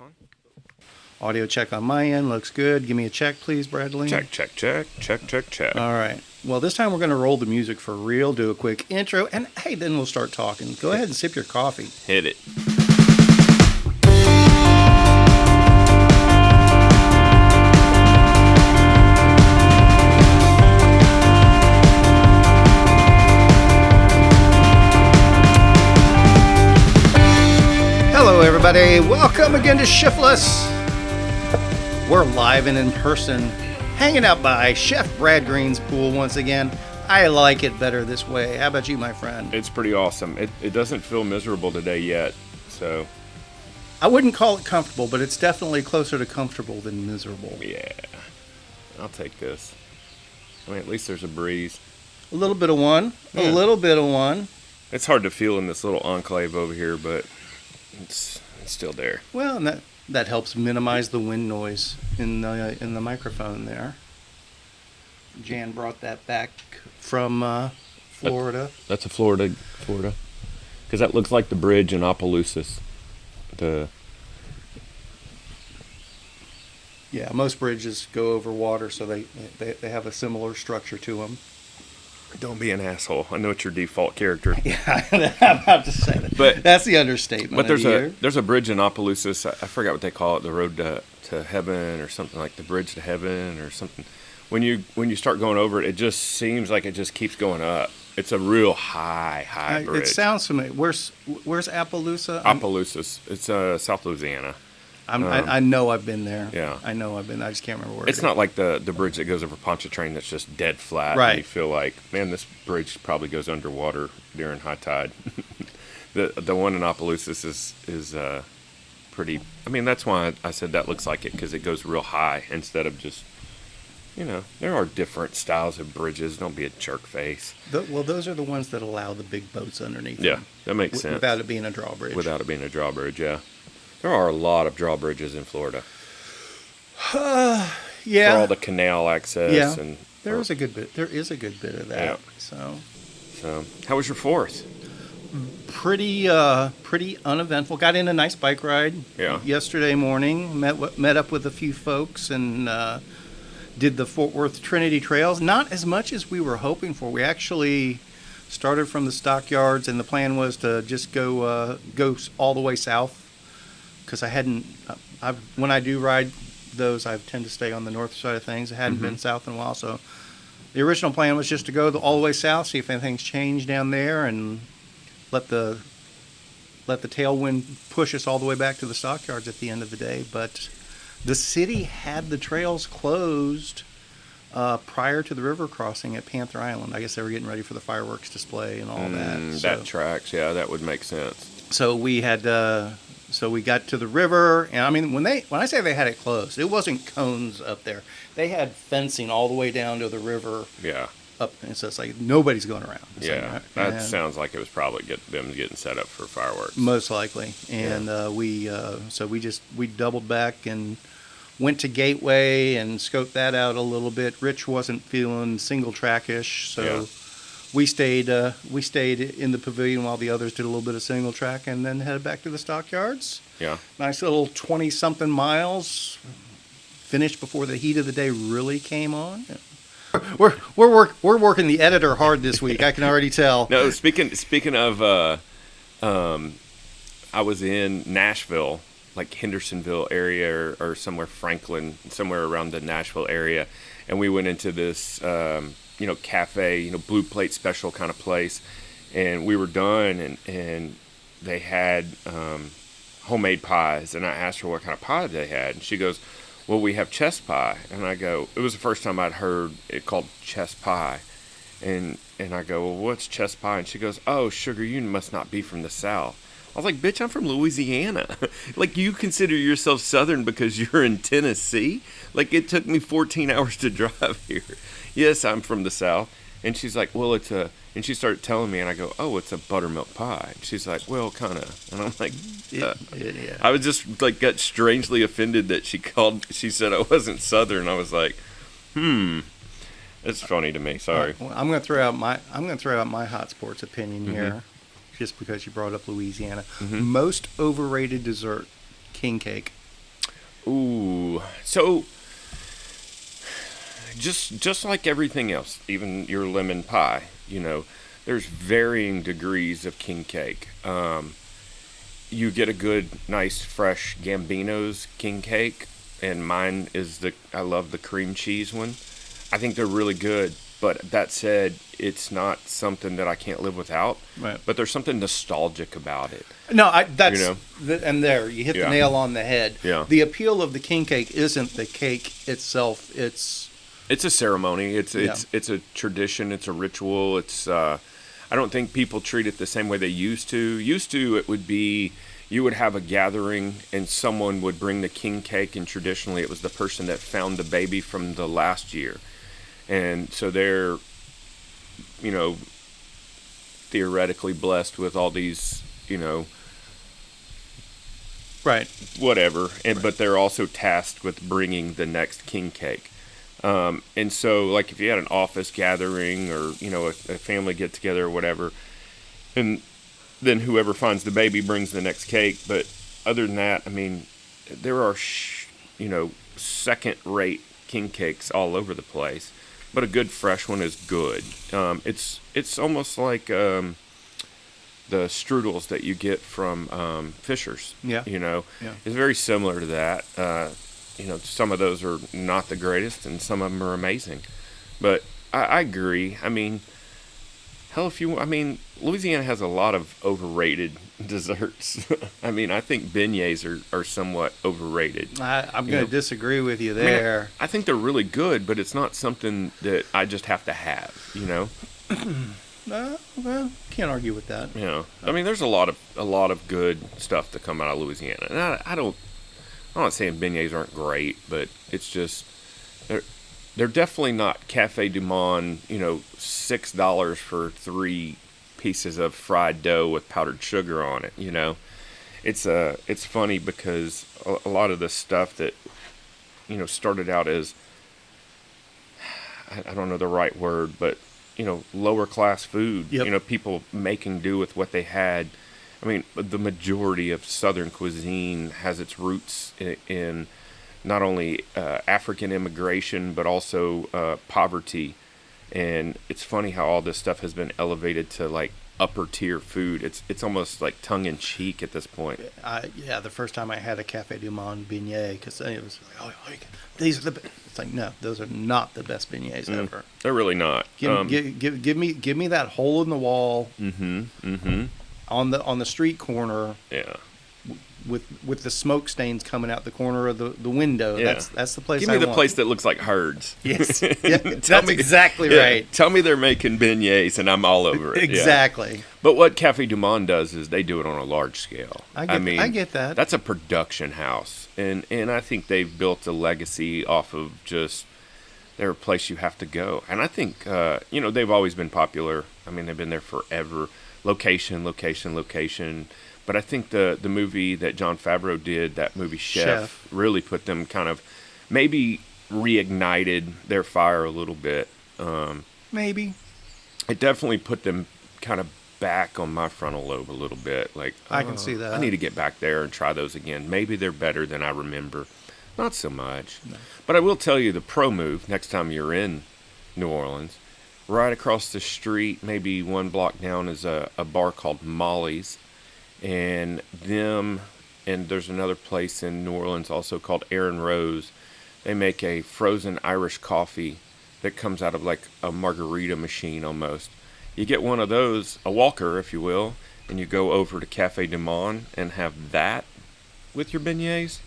on? Audio check on my end. Looks good. Give me a check, please, Bradley. Check. All right. Well, this time we're going to roll the music for real, do a quick intro, and hey, then we'll start talking. Go ahead and sip your coffee. Hit it. Hello, everybody. Welcome again to Shiftless. We're live and in person, hanging out by Chef Brad Green's pool once again. I like it better this way. How about you, my friend? It's pretty awesome. It doesn't feel miserable today yet, so. I wouldn't call it comfortable, but it's definitely closer to comfortable than miserable. Yeah, I'll take this. I mean, at least there's a breeze. A little bit of one. Yeah. A little bit of one. It's hard to feel in this little enclave over here, but it's still there. Well, and that helps minimize the wind noise in the microphone there. Jan brought that back from Florida. That's a Florida. Because that looks like the bridge in Opelousas. Yeah, most bridges go over water, so they have a similar structure to them. Don't be an asshole. I know it's your default character. Yeah, I'm about to say that. But that's the understatement. But there's a bridge in Opelousas. I forgot what they call it, the road to heaven or something, like the bridge to heaven or something. When you start going over it, it just seems like it just keeps going up. It's a real high bridge. It sounds familiar. Where's Appaloosa? Opelousas. It's South Louisiana. I know I've been there. Yeah. I know I've been. I just can't remember where. It's not like the bridge that goes over Pontchartrain that's just dead flat. Right. And you feel like, man, this bridge probably goes underwater during high tide. The one in Opelousas is pretty. I mean, that's why I said that looks like it, because it goes real high instead of just. There are different styles of bridges. Don't be a jerk face. Well, those are the ones that allow the big boats underneath. Yeah, them, that makes sense. Without it being a drawbridge. Without it being a drawbridge, yeah. There are a lot of drawbridges in Florida. Yeah. For all the canal access. Yeah. And there is a good bit of that. Yeah. So, how was your fourth? Pretty uneventful. Got in a nice bike ride. Yeah. Yesterday morning. Met up with a few folks and did the Fort Worth Trinity Trails. Not as much as we were hoping for. We actually started from the stockyards, and the plan was to just go all the way south. Because when I do ride those, I tend to stay on the north side of things. I hadn't been south in a while, so the original plan was just to go all the way south, see if anything's changed down there, and let the tailwind push us all the way back to the stockyards at the end of the day. But the city had the trails closed prior to the river crossing at Panther Island. I guess they were getting ready for the fireworks display and all that. That tracks, yeah, that would make sense. So we had. So we got to the river, and I mean, when I say they had it closed, it wasn't cones up there. They had fencing all the way down to the river. Yeah. Up, and so it's like nobody's going around. Yeah, that sounds like it was probably them getting set up for fireworks. Most likely, and we doubled back and went to Gateway and scoped that out a little bit. Rich wasn't feeling single trackish, so. Yeah. We stayed in the pavilion while the others did a little bit of single track, and then headed back to the stockyards. Yeah. Nice little 20-something miles. Finished before the heat of the day really came on. We're working the editor hard this week. I can already tell. No, speaking of, I was in Nashville, like Hendersonville area or somewhere, Franklin, somewhere around the Nashville area, and we went into this. Cafe, blue plate special kind of place. And we were done, and they had homemade pies. And I asked her what kind of pie they had. And she goes, well, we have chess pie. And I go, it was the first time I'd heard it called chess pie. And I go, well, what's chess pie? And she goes, oh, sugar, you must not be from the South. I was like, bitch, I'm from Louisiana. Like, you consider yourself Southern because you're in Tennessee? Like, it took me 14 hours to drive here. Yes, I'm from the South. And she's like, well, and she started telling me, and I go, oh, it's a buttermilk pie. And she's like, well, kind of. And I'm like, yeah. I was just like, got strangely offended that she said I wasn't Southern. I was like, it's funny to me. Sorry. Well, I'm going to throw out my hot sports opinion here, just because you brought up Louisiana. Most overrated dessert, king cake. Ooh, so just like everything else, even your lemon pie, there's varying degrees of king cake. You get a good, nice, fresh Gambino's king cake, and mine is I love the cream cheese one. I think they're really good, but that said, it's not something that I can't live without. Right. But there's something nostalgic about it. No, that's You know? and there you hit the Yeah. nail on the head. Yeah. The appeal of the king cake isn't the cake itself; it's It's a ceremony. It's Yeah. a tradition. It's a ritual. I don't think people treat it the same way they used to. Used to, it would be you would have a gathering and someone would bring the king cake, and traditionally it was the person that found the baby from the last year. And so they're, theoretically blessed with all these, right. whatever. But they're also tasked with bringing the next king cake. And so, like, if you had an office gathering or, a family get together or whatever, and then whoever finds the baby brings the next cake. But other than that, I mean, there are, second-rate king cakes all over the place. But a good fresh one is good. It's almost like the strudels that you get from Fisher's. Yeah. Yeah. Yeah. It's very similar to that. Some of those are not the greatest, and some of them are amazing. But I agree. I mean, hell, Louisiana has a lot of overrated desserts. I mean, I think beignets are somewhat overrated. I'm going to disagree with you there. I think they're really good, but it's not something that I just have to have. Well, can't argue with that. I mean, there's a lot of good stuff to come out of Louisiana, and I'm not saying beignets aren't great, but it's just they're definitely not Cafe Du Monde, $6 for 3 pieces of fried dough with powdered sugar on it. It's funny because a lot of the stuff that started out as, I don't know the right word, but lower class food. Yep. People making do with what they had. I mean, the majority of Southern cuisine has its roots in not only African immigration, but also poverty. And it's funny how all this stuff has been elevated to, like, upper tier food. It's almost like tongue in cheek at this point. The first time I had a Cafe Du Monde beignet, because it was like, these are the best. It's like, no, those are not the best beignets ever. They're really not. Give me that hole in the wall. Mm-hmm. On the street corner. Yeah. With the smoke stains coming out the corner of the window. Yeah. That's the place. Give me the place that looks like herds. Yes, that's exactly right. Tell me they're making beignets, and I'm all over it. Exactly. Yeah. But what Cafe Du Monde does is they do it on a large scale. I get that. That's a production house, and I think they've built a legacy off of just they're a place you have to go. And I think they've always been popular. I mean, they've been there forever. Location. But I think the movie that Jon Favreau did, that movie Chef, really put them kind of, maybe reignited their fire a little bit. Maybe. It definitely put them kind of back on my frontal lobe a little bit. Like, I can see that. I need to get back there and try those again. Maybe they're better than I remember. Not so much. No. But I will tell you the pro move next time you're in New Orleans. Right across the street, maybe one block down, is a bar called Molly's. And there's another place in New Orleans also called Aaron Rose. They make a frozen Irish coffee that comes out of like a margarita machine almost. You get one of those, a walker if you will, and you go over to Cafe Du Monde and have that with your beignets.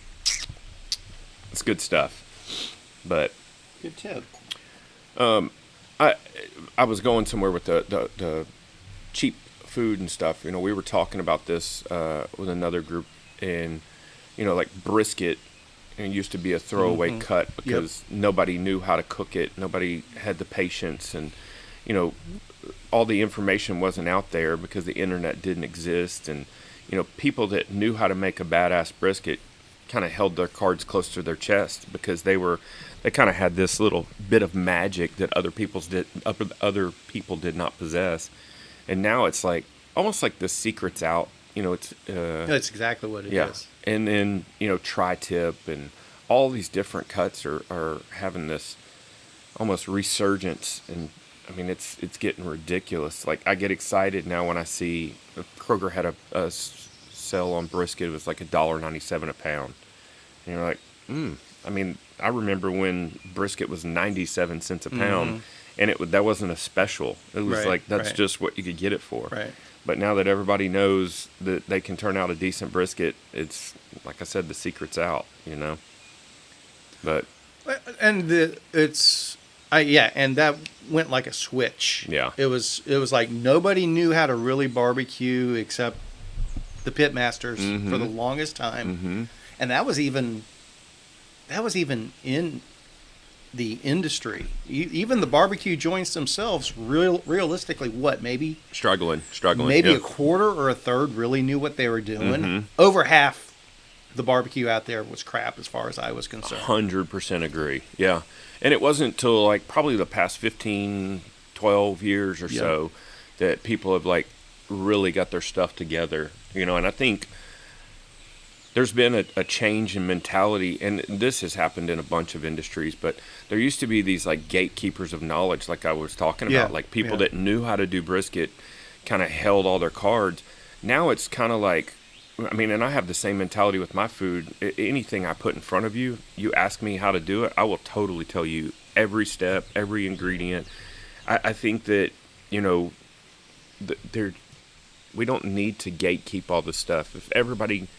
It's good stuff. But good tip. I was going somewhere with the cheap food and stuff. We were talking about this with another group, and like brisket, it used to be a throwaway cut because nobody knew how to cook it. Nobody had the patience, and all the information wasn't out there because the internet didn't exist. And people that knew how to make a badass brisket kind of held their cards close to their chest because they kind of had this little bit of magic that other people did not possess. And now it's like almost like the secret's out. It's that's exactly what it is. And then tri-tip and all these different cuts are having this almost resurgence, and I mean it's getting ridiculous. Like I get excited now when I see Kroger had a sale on brisket. It was like $1.97 a pound, and you're like, I mean, I remember when brisket was 97 cents a pound, and that wasn't a special. It was like that's just what you could get it for. Right. But now that everybody knows that they can turn out a decent brisket, it's like I said, the secret's out, you know. But and and that went like a switch. Yeah. It was like nobody knew how to really barbecue except the pit masters for the longest time, and that was even in the industry. Even the barbecue joints themselves, realistically, maybe struggling. Maybe a quarter or a third really knew what they were doing. Over half the barbecue out there was crap, as far as I was concerned. 100% agree. Yeah, and it wasn't until like probably the past 15, 12 years or so that people have like really got their stuff together. You know, and I think there's been a change in mentality, and this has happened in a bunch of industries, but there used to be these like gatekeepers of knowledge, like I was talking about, like people that knew how to do brisket kind of held all their cards. Now it's kind of like, I mean, and I have the same mentality with my food. Anything I put in front of you, you ask me how to do it, I will totally tell you every step, every ingredient. I think that, you know, we don't need to gatekeep all this stuff. If everybody...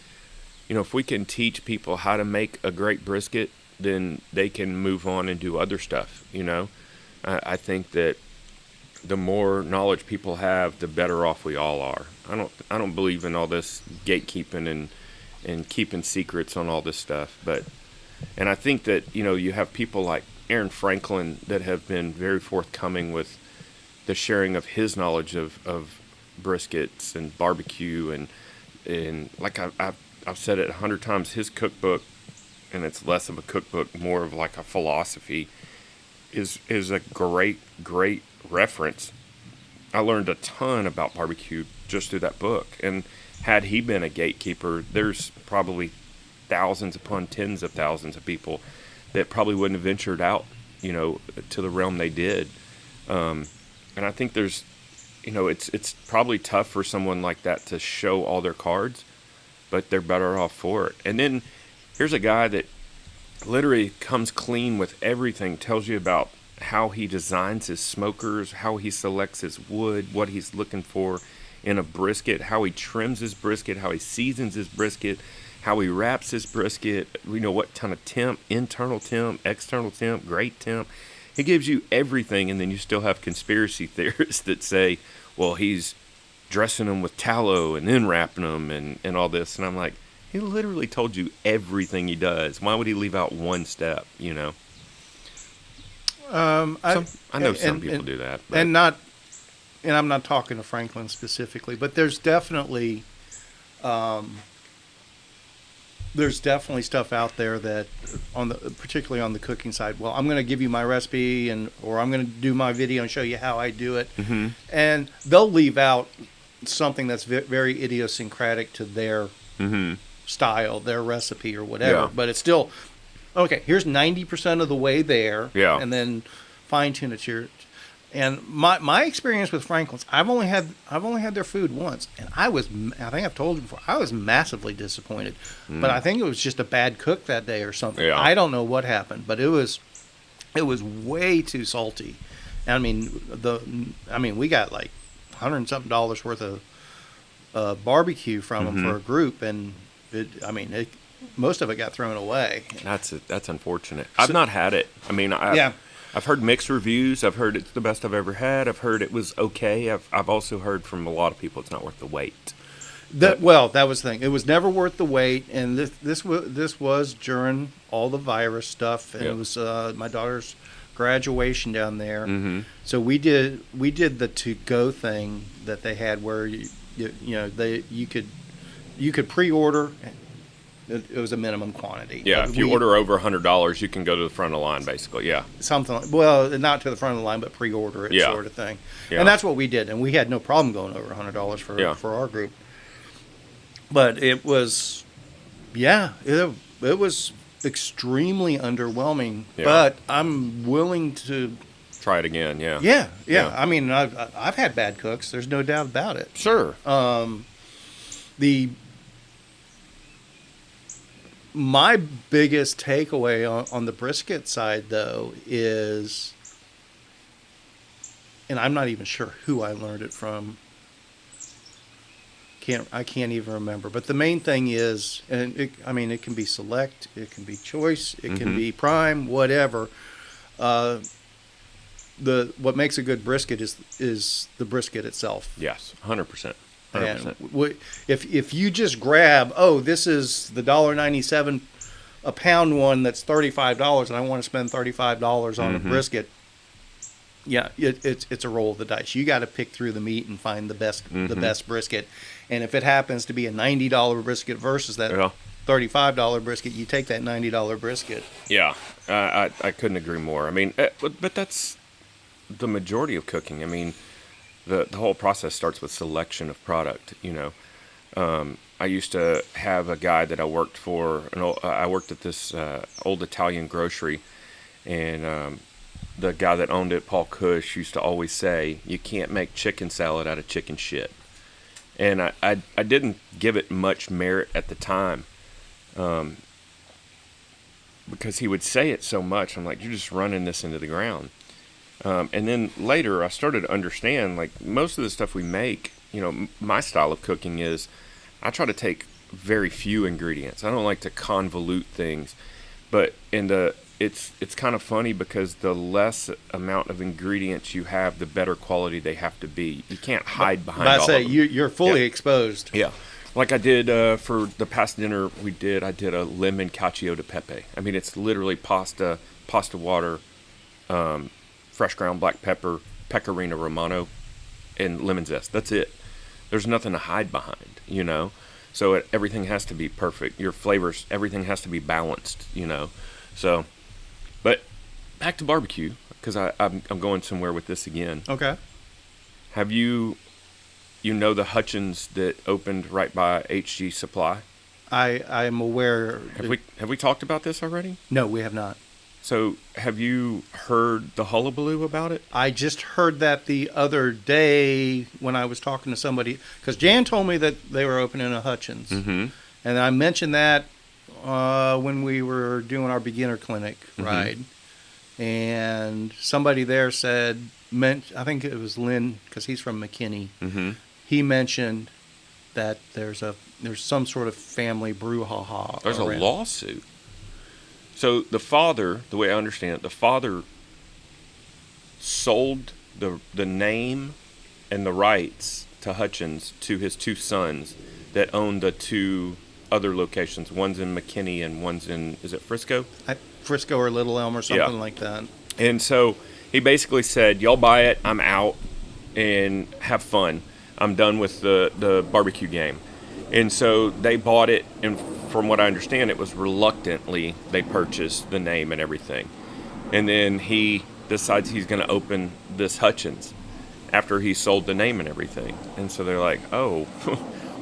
You know, if we can teach people how to make a great brisket, then they can move on and do other stuff, you know. I think that the more knowledge people have, the better off we all are. I don't believe in all this gatekeeping and keeping secrets on all this stuff. And I think that, you know, you have people like Aaron Franklin that have been very forthcoming with the sharing of his knowledge of briskets and barbecue and like I've said it 100 times, his cookbook, and it's less of a cookbook, more of like a philosophy, is a great reference. I learned a ton about barbecue just through that book. And had he been a gatekeeper, there's probably thousands upon tens of thousands of people that probably wouldn't have ventured out, you know, to the realm they did. And I think there's, you know, it's probably tough for someone like that to show all their cards, but they're better off for it. And then here's a guy that literally comes clean with everything, tells you about how he designs his smokers, how he selects his wood, what he's looking for in a brisket, how he trims his brisket, how he seasons his brisket, how he wraps his brisket, you know, what kind of temp, internal temp, external temp, great temp. He gives you everything, and then you still have conspiracy theorists that say, well, he's dressing them with tallow and then wrapping them and all this. And I'm like, he literally told you everything he does. Why would he leave out one step, you know? I know some people do that. But. And I'm not talking to Franklin specifically, but there's definitely stuff out there that particularly on the cooking side. Well, I'm going to give you my recipe or I'm going to do my video and show you how I do it. Mm-hmm. And they'll leave out something that's very idiosyncratic to their style, their recipe or whatever. Yeah. But it's still, okay, here's 90% of the way there. Yeah. And then fine tune it to your. And my experience with Franklin's, I've only had their food once, and I think I've told you before, I was massively disappointed. But I think it was just a bad cook that day or something. Yeah. I don't know what happened, but it was way too salty. I mean, we got like $100 and something worth of barbecue from them for a group, and most of it got thrown away. That's unfortunate. I've not had it. I mean, I've heard mixed reviews. I've heard it's the best I've ever had. I've heard it was okay. I've also heard from a lot of people it's not worth the wait. That was the thing. It was never worth the wait, and this was during all the virus stuff, and it was my daughter's graduation down there. Mm-hmm. So we did the to-go thing that they had where you could pre-order. It was a minimum quantity. Yeah, if you order over $100, you can go to the front of the line, basically. Yeah, something like, well, not to the front of the line, but pre-order it, sort of thing. Yeah. And that's what we did, and we had no problem going over $100 for our group. But it was, it was extremely underwhelming. Yeah. But I'm willing to. Try it again. Yeah. Yeah. I mean, I've had bad cooks. There's no doubt about it. Sure. My biggest takeaway on the brisket side, though, is, and I'm not even sure who I learned it from. I can't even remember. But the main thing is, and it can be select, it can be choice, it can be prime, whatever. What makes a good brisket is the brisket itself. Yes, 100%. 100%. And if you just grab, this is the $1.97 a pound one that's $35, and I want to spend $35 on a brisket. Yeah, it's a roll of the dice. You got to pick through the meat and find the best brisket. And if it happens to be a $90 brisket versus that $35 brisket, you take that $90 brisket. Yeah, I couldn't agree more. I mean, but that's the majority of cooking. I mean, the whole process starts with selection of product. I used to have a guy that I worked for. I worked at this old Italian grocery, and the guy that owned it, Paul Cush, used to always say, "You can't make chicken salad out of chicken shit." And I didn't give it much merit at the time, because he would say it so much. I'm like, you're just running this into the ground. And then later I started to understand, like, most of the stuff we make, my style of cooking is I try to take very few ingredients. I don't like to convolute things, but it's kind of funny because the less amount of ingredients you have, the better quality they have to be. You can't hide behind all of them. You're fully exposed. Yeah. Like I did for the past dinner I did a lemon cacio de pepe. I mean, it's literally pasta water, fresh ground black pepper, pecorino romano, and lemon zest. That's it. There's nothing to hide behind, So everything has to be perfect. Your flavors, everything has to be balanced, So, but back to barbecue, because I'm going somewhere with this again. Okay. Have you the Hutchins that opened right by HG Supply? I'm aware. Have we talked about this already? No, we have not. So, have you heard the hullabaloo about it? I just heard that the other day when I was talking to somebody, because Jan told me that they were opening a Hutchins. Mm-hmm. And I mentioned that when we were doing our beginner clinic ride. And somebody there said, I think it was Lynn, because he's from McKinney. Mm-hmm. He mentioned that there's some sort of family brouhaha. There's a lawsuit. So the father, the way I understand it, the father sold the name and the rights to Hutchins to his two sons that own the two other locations. One's in McKinney and one's in, is it Frisco? Frisco or Little Elm or something like that. And so he basically said, y'all buy it, I'm out, and have fun. I'm done with the barbecue game. And so they bought it, and from what I understand, it was reluctantly they purchased the name and everything. And then he decides he's going to open this Hutchins after he sold the name and everything. And so they're like, oh,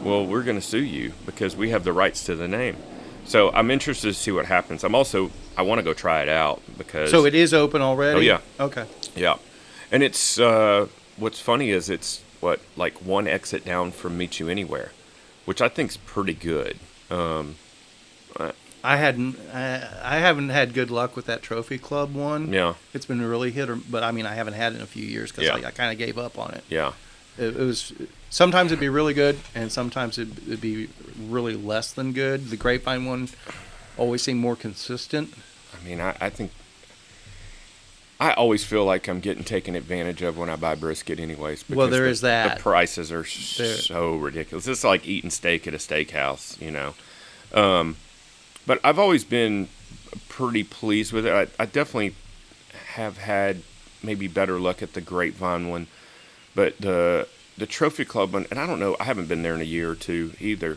well, we're going to sue you because we have the rights to the name. So I'm interested to see what happens. I want to go try it out because... So it is open already? Oh, yeah. Okay. Yeah. And it's, what's funny is it's, like one exit down from Meet You Anywhere, which I think's pretty good. I haven't had good luck with that Trophy Club one. Yeah. It's been really but I haven't had it in a few years because I kind of gave up on it. Yeah. It was, sometimes it'd be really good and sometimes it'd be really less than good. The Grapevine one always seemed more consistent. I think I always feel like I'm getting taken advantage of when I buy brisket anyways. Well, there is that. The prices are so ridiculous. It's like eating steak at a steakhouse, But I've always been pretty pleased with it. I definitely have had maybe better luck at the Grapevine one. But the Trophy Club one, and I don't know, I haven't been there in a year or two either.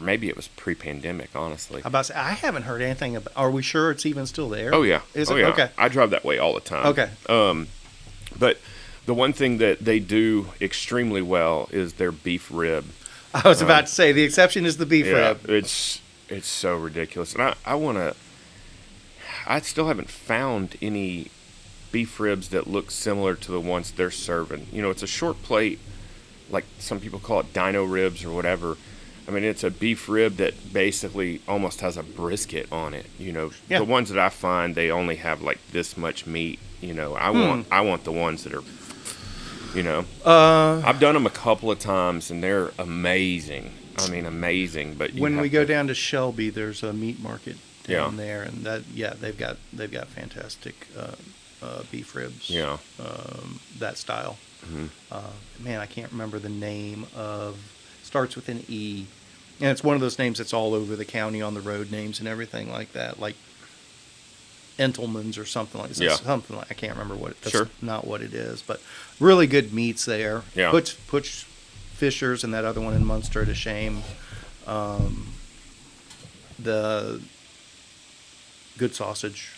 Maybe it was pre-pandemic, honestly. I haven't heard anything about. Are we sure it's even still there? Oh yeah. Is it? Yeah. Okay. I drive that way all the time. Okay. But the one thing that they do extremely well is their beef rib. I was about to say the exception is the beef rib. It's so ridiculous. And I want to, I still haven't found any beef ribs that look similar to the ones they're serving. You know, it's a short plate, like some people call it dino ribs or whatever. I mean, it's a beef rib that basically almost has a brisket on it. You know, Yeah. the ones that I find, they only have like this much meat. You know, I want the ones that are, you know, I've done them a couple of times and they're amazing. I mean, amazing. But when we go down to Shelby, there's a meat market down Yeah. there, and they've got fantastic beef ribs. Yeah. That style. Man, I can't remember the name of. Starts with an E, and it's one of those names that's all over the county on the road names and everything like that, like Entelman's or something like that. Yeah. Something like, I can't remember what. That's Sure. not what it is, but really good meats there. Yeah. Puts Fisher's and that other one in Munster to shame. The good sausage.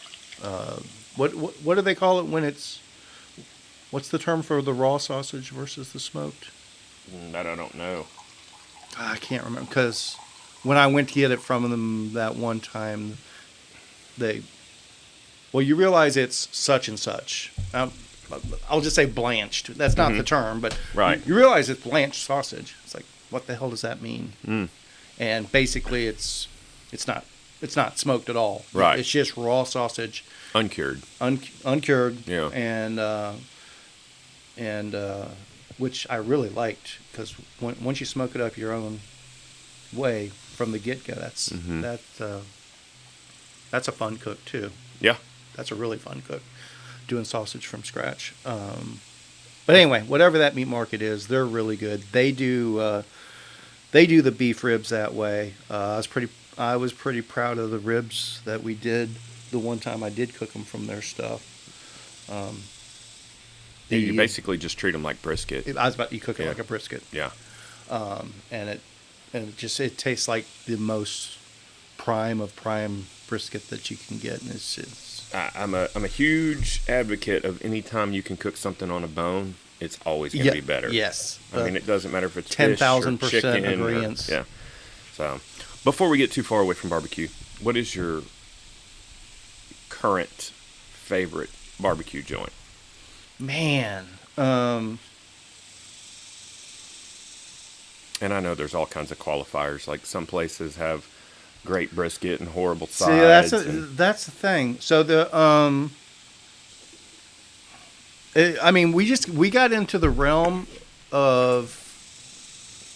What do they call it when it's? What's the term for the raw sausage versus the smoked? That I don't know. I can't remember, because when I went to get it from them that one time, you realize it's such and such. I'll just say blanched. That's not the term, but Right. you realize it's blanched sausage. It's like, what the hell does that mean? And basically, it's not smoked at all. Right. It's just raw sausage, Uncured. uncured. Yeah. And which I really liked, because once you smoke it up your own way from the get-go, that's a fun cook too. Yeah. That's a really fun cook, doing sausage from scratch. But anyway, whatever that meat market is, they're really good. They do the beef ribs that way. I was pretty proud of the ribs that we did the one time I did cook them from their stuff. You basically just treat them like brisket. You cook it Yeah. like a brisket. Yeah. And it tastes like the most prime of prime brisket that you can get, and it's I'm a huge advocate of any time you can cook something on a bone, it's always going to be better. Yes, I mean, it doesn't matter if it's fish or 10,000% chicken. agreeance. Yeah. So, before we get too far away from barbecue, what is your current favorite barbecue joint? Man, And I know there's all kinds of qualifiers. Like some places have great brisket and horrible sides. that's the thing. So we got into the realm of,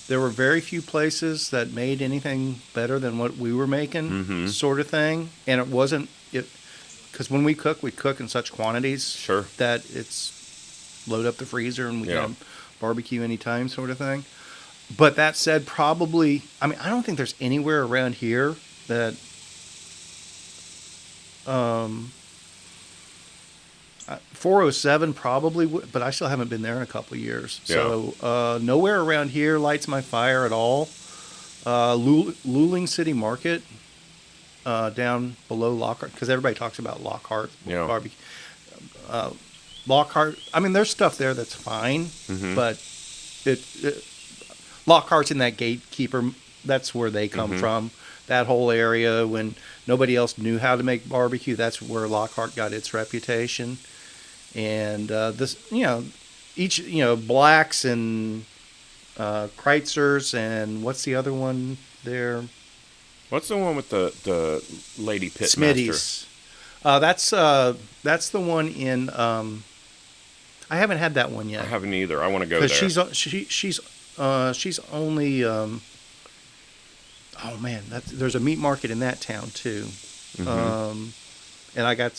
there were very few places that made anything better than what we were making, sort of thing. And it wasn't because when we cook in such quantities, Sure. that it's load up the freezer and we can barbecue anytime, sort of thing. But that said, probably, I don't think there's anywhere around here that 407 probably would, but I still haven't been there in a couple of years. Yeah. So nowhere around here lights my fire at all. Luling City Market down below Lockhart, because everybody talks about Lockhart barbecue. Lockhart, there's stuff there that's fine, but Lockhart's in that gatekeeper. That's where they come from. That whole area, when nobody else knew how to make barbecue, that's where Lockhart got its reputation. And each Blacks and Kreitzers, and what's the other one there? What's the one with the lady pit Smitty's. That's the one in. I haven't had that one yet. I haven't either. I want to go there. Because she's only. Oh man, there's a meat market in that town too. And I got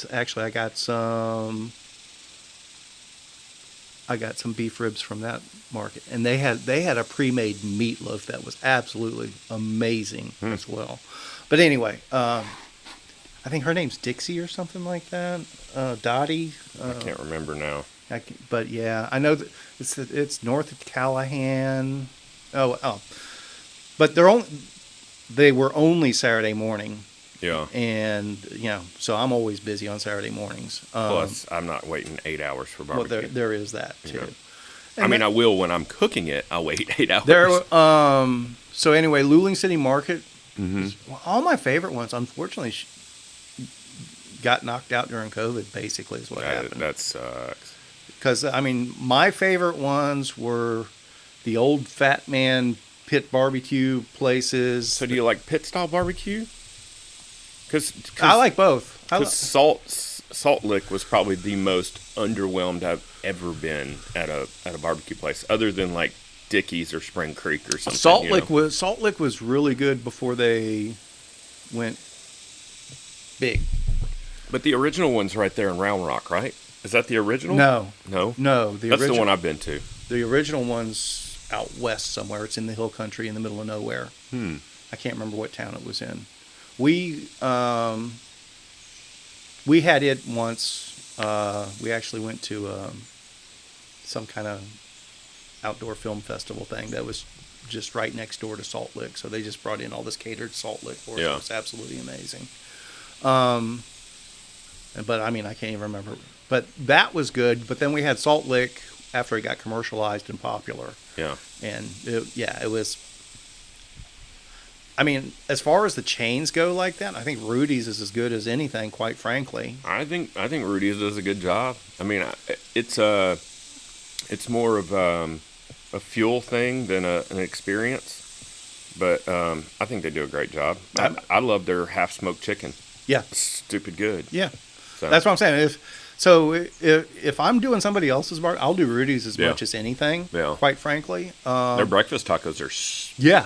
some beef ribs from that market, and they had a pre-made meatloaf that was absolutely amazing as well. But anyway, I think her name's Dixie or something like that. Dottie. I can't remember now. But yeah, I know that it's north of Callahan. Oh, but they were only Saturday morning. Yeah. And so I'm always busy on Saturday mornings. Plus, I'm not waiting 8 hours for barbecue. Well, there is that too. Yeah. I will when I'm cooking it. I'll wait 8 hours. So anyway, Luling City Market All my favorite ones, unfortunately, got knocked out during COVID, basically, is what happened. That sucks. Because, I mean, my favorite ones were the old Fat Man pit barbecue places. So do you like pit style barbecue? Cause I like both. Salt Lick was probably the most underwhelmed I've ever been at a barbecue place, other than like Dickey's or Spring Creek or something. Salt Lick was really good before they went big. But the original one's right there in Round Rock, right? Is that the original? No. That's the one I've been to. The original one's out west somewhere. It's in the hill country in the middle of nowhere. I can't remember what town it was in. We had it once. We actually went to some kind of outdoor film festival thing that was just right next door to Salt Lick. So they just brought in all this catered Salt Lick for us. It was absolutely amazing. But I mean, I can't even remember. But that was good. But then we had Salt Lick after it got commercialized and popular. Yeah. And it was. I mean, as far as the chains go like that, I think Rudy's is as good as anything, quite frankly. I think Rudy's does a good job. I mean, it's more of a fuel thing than an experience, but I think they do a great job. I love their half smoked chicken. Yeah, stupid good. Yeah, so. That's what I'm saying. If I'm doing somebody else's bar, I'll do Rudy's as much as anything. Yeah. Quite frankly, their breakfast tacos are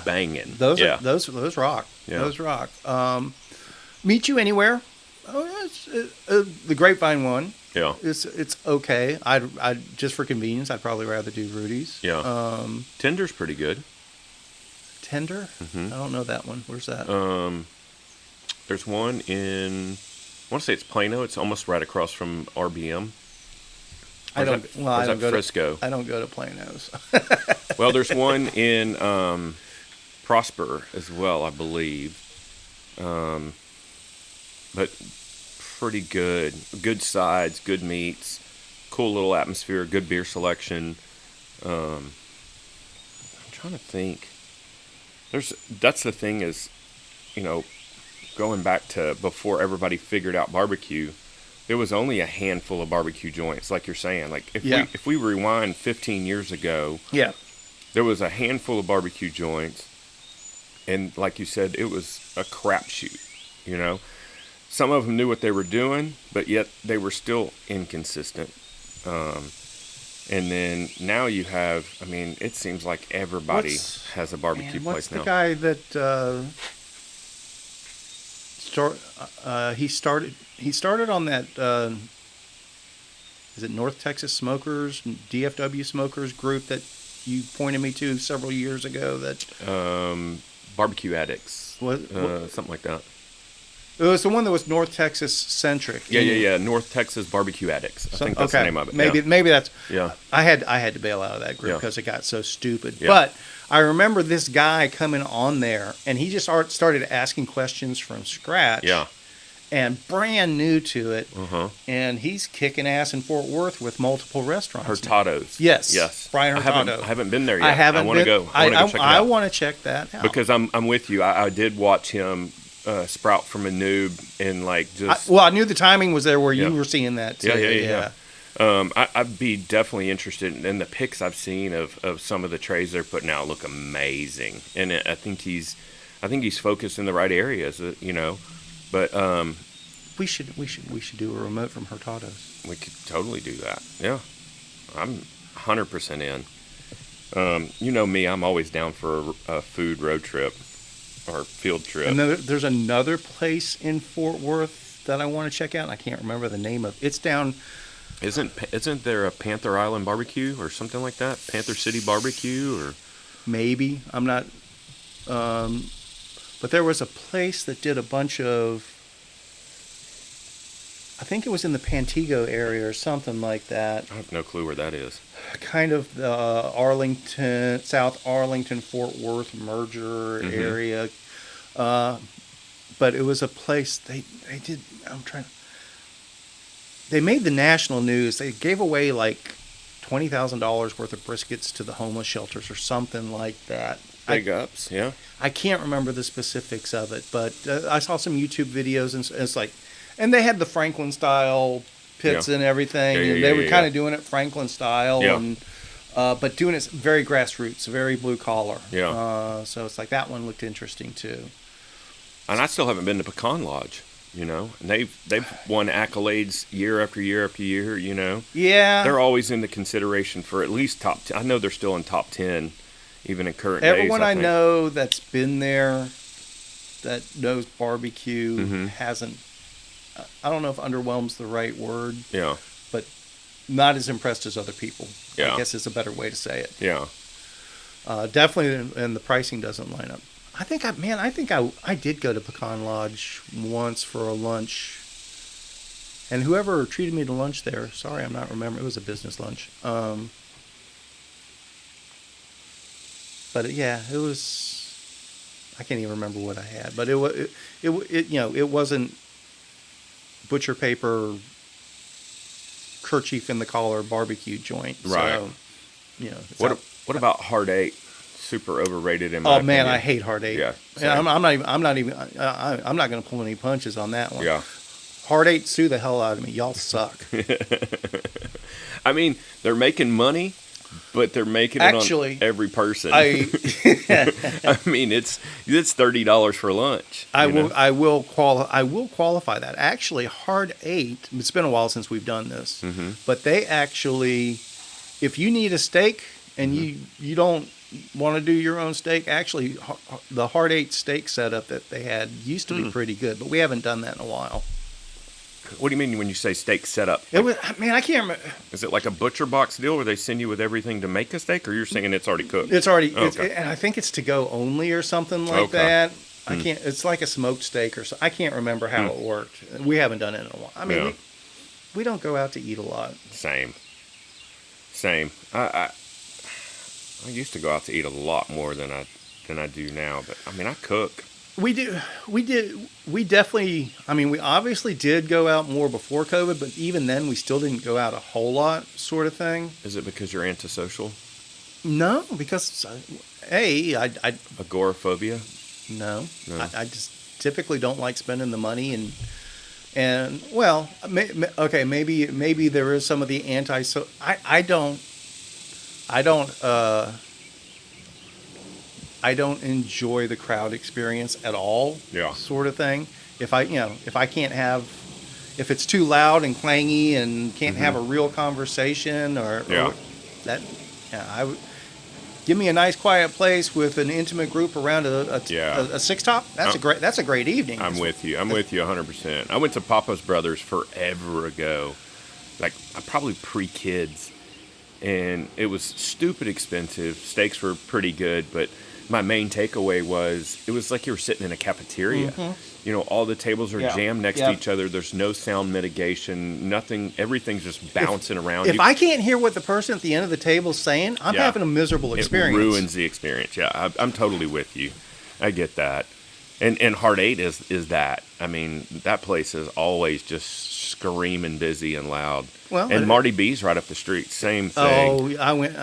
banging. Those rock. Yeah. Those rock. Meet You Anywhere. Oh, the Grapevine one. Yeah. It's okay. I just for convenience, I'd probably rather do Rudy's. Yeah. Tender's pretty good. Tender? Mm-hmm. I don't know that one. Where's that? There's one in. I want to say it's Plano. It's almost right across from RBM. I don't go Frisco. I don't go to Plano's. Well, there's one in Prosper as well, I believe. But pretty good. Good sides, good meats, cool little atmosphere, good beer selection. I'm trying to think. That's the thing is, going back to before everybody figured out barbecue, there was only a handful of barbecue joints, like you're saying. Like if we rewind 15 years ago, there was a handful of barbecue joints, and like you said, it was a crapshoot. Some of them knew what they were doing, but yet they were still inconsistent. And then now you have, I mean, it seems like everybody has a barbecue place now. What's the guy that he started on that, is it North Texas Smokers, DFW Smokers group that you pointed me to several years ago? That Barbecue Addicts, something like that. It was the one that was North Texas centric. Yeah. North Texas Barbecue Addicts. I think that's the name of it. Maybe that's. Yeah. I had to bail out of that group because it got so stupid. Yeah. But I remember this guy coming on there, and he just started asking questions from scratch. Yeah. And brand new to it. And he's kicking ass in Fort Worth with multiple restaurants. Hurtado's. Yes. Brian Hurtado. I haven't been there yet. I want to go. I want to check that out. Because I'm with you. I did watch him sprout from a noob and I knew the timing was there where you were seeing that too. Yeah. I'd be definitely interested in the pics I've seen of some of the trays they're putting out look amazing, and I think he's focused in the right areas, but we should do a remote from Hurtado's. We could totally do that. Yeah, I'm 100% in. Me, I'm always down for a food road trip or field trip. And then there's another place in Fort Worth that I want to check out. I can't remember the name of. It's down. Isn't there a Panther Island barbecue or something like that? Panther City barbecue or maybe I'm not. But there was a place that did a bunch of. I think it was in the Pantego area or something like that. I have no clue where that is. Kind of the South Arlington, Fort Worth merger area. But it was a place they did. They made the national news. They gave away like $20,000 worth of briskets to the homeless shelters or something like that. Big ups, yeah. I can't remember the specifics of it, but I saw some YouTube videos, and it's like, and they had the Franklin style pits and everything, and they were kind of doing it Franklin style, and but doing it very grassroots, very blue collar. Yeah. So it's like that one looked interesting too. And I still haven't been to Pecan Lodge, you know, and they've won accolades year after year after year, you know. Yeah. They're always in the consideration for at least top 10. I know they're still in top 10, even in current days. Everyone I know that's been there, that knows barbecue, hasn't, I don't know if underwhelm's the right word. Yeah. But not as impressed as other people. Yeah. I guess is a better way to say it. Yeah. Definitely, and the pricing doesn't line up. I think I did go to Pecan Lodge once for a lunch. And whoever treated me to lunch there, sorry, I'm not remembering. It was a business lunch. But yeah, it was. I can't even remember what I had, but it you know, it wasn't butcher paper, kerchief in the collar barbecue joint. Right. So, you know. What about Hard 8? Super overrated in my opinion. Man, I hate Hard 8. Yeah. I'm not going to pull any punches on that one. Yeah. Hard 8 sue the hell out of me. Y'all suck. I mean, they're making money, but they're making it on every person. I mean, it's $30 for lunch. I will qualify that. Actually, Hard 8. It's been a while since we've done this, but they actually, if you need a steak and you don't want to do your own steak, actually, the Hard 8 steak setup that they had used to be pretty good, but we haven't done that in a while. What do you mean when you say steak setup? It was, man, I can't remember. Is it like a butcher box deal where they send you with everything to make a steak, or you're saying it's already cooked? It's already, and I think it's to go only or something like that. I can't. It's like a smoked steak or so. I can't remember how it worked. We haven't done it in a while. I mean, we don't go out to eat a lot. Same. I used to go out to eat a lot more than I do now, but I mean, I cook. We definitely, I mean, we obviously did go out more before COVID, but even then we still didn't go out a whole lot, sort of thing. Is it because you're antisocial? No, because, agoraphobia? No. I just typically don't like spending the money and well, okay, maybe there is some of the I don't enjoy the crowd experience at all. Yeah. Sort of thing. If it's too loud and clangy and can't have a real conversation or that, I would give me a nice quiet place with an intimate group around a six top. That's a great evening. I'm with you 100%. I went to Papa's Brothers forever ago, like probably pre-kids, and it was stupid expensive. Steaks were pretty good, but my main takeaway was it was like you were sitting in a cafeteria. You know, all the tables are jammed next to each other. There's no sound mitigation, nothing. Everything's just bouncing around. If I can't hear what the person at the end of the table is saying, I'm having a miserable experience. It ruins the experience. Yeah, I'm totally with you. I get that. And Hard 8 is that. I mean, that place is always just screaming busy and loud. Well, and Marty B's right up the street, same thing. Oh, I went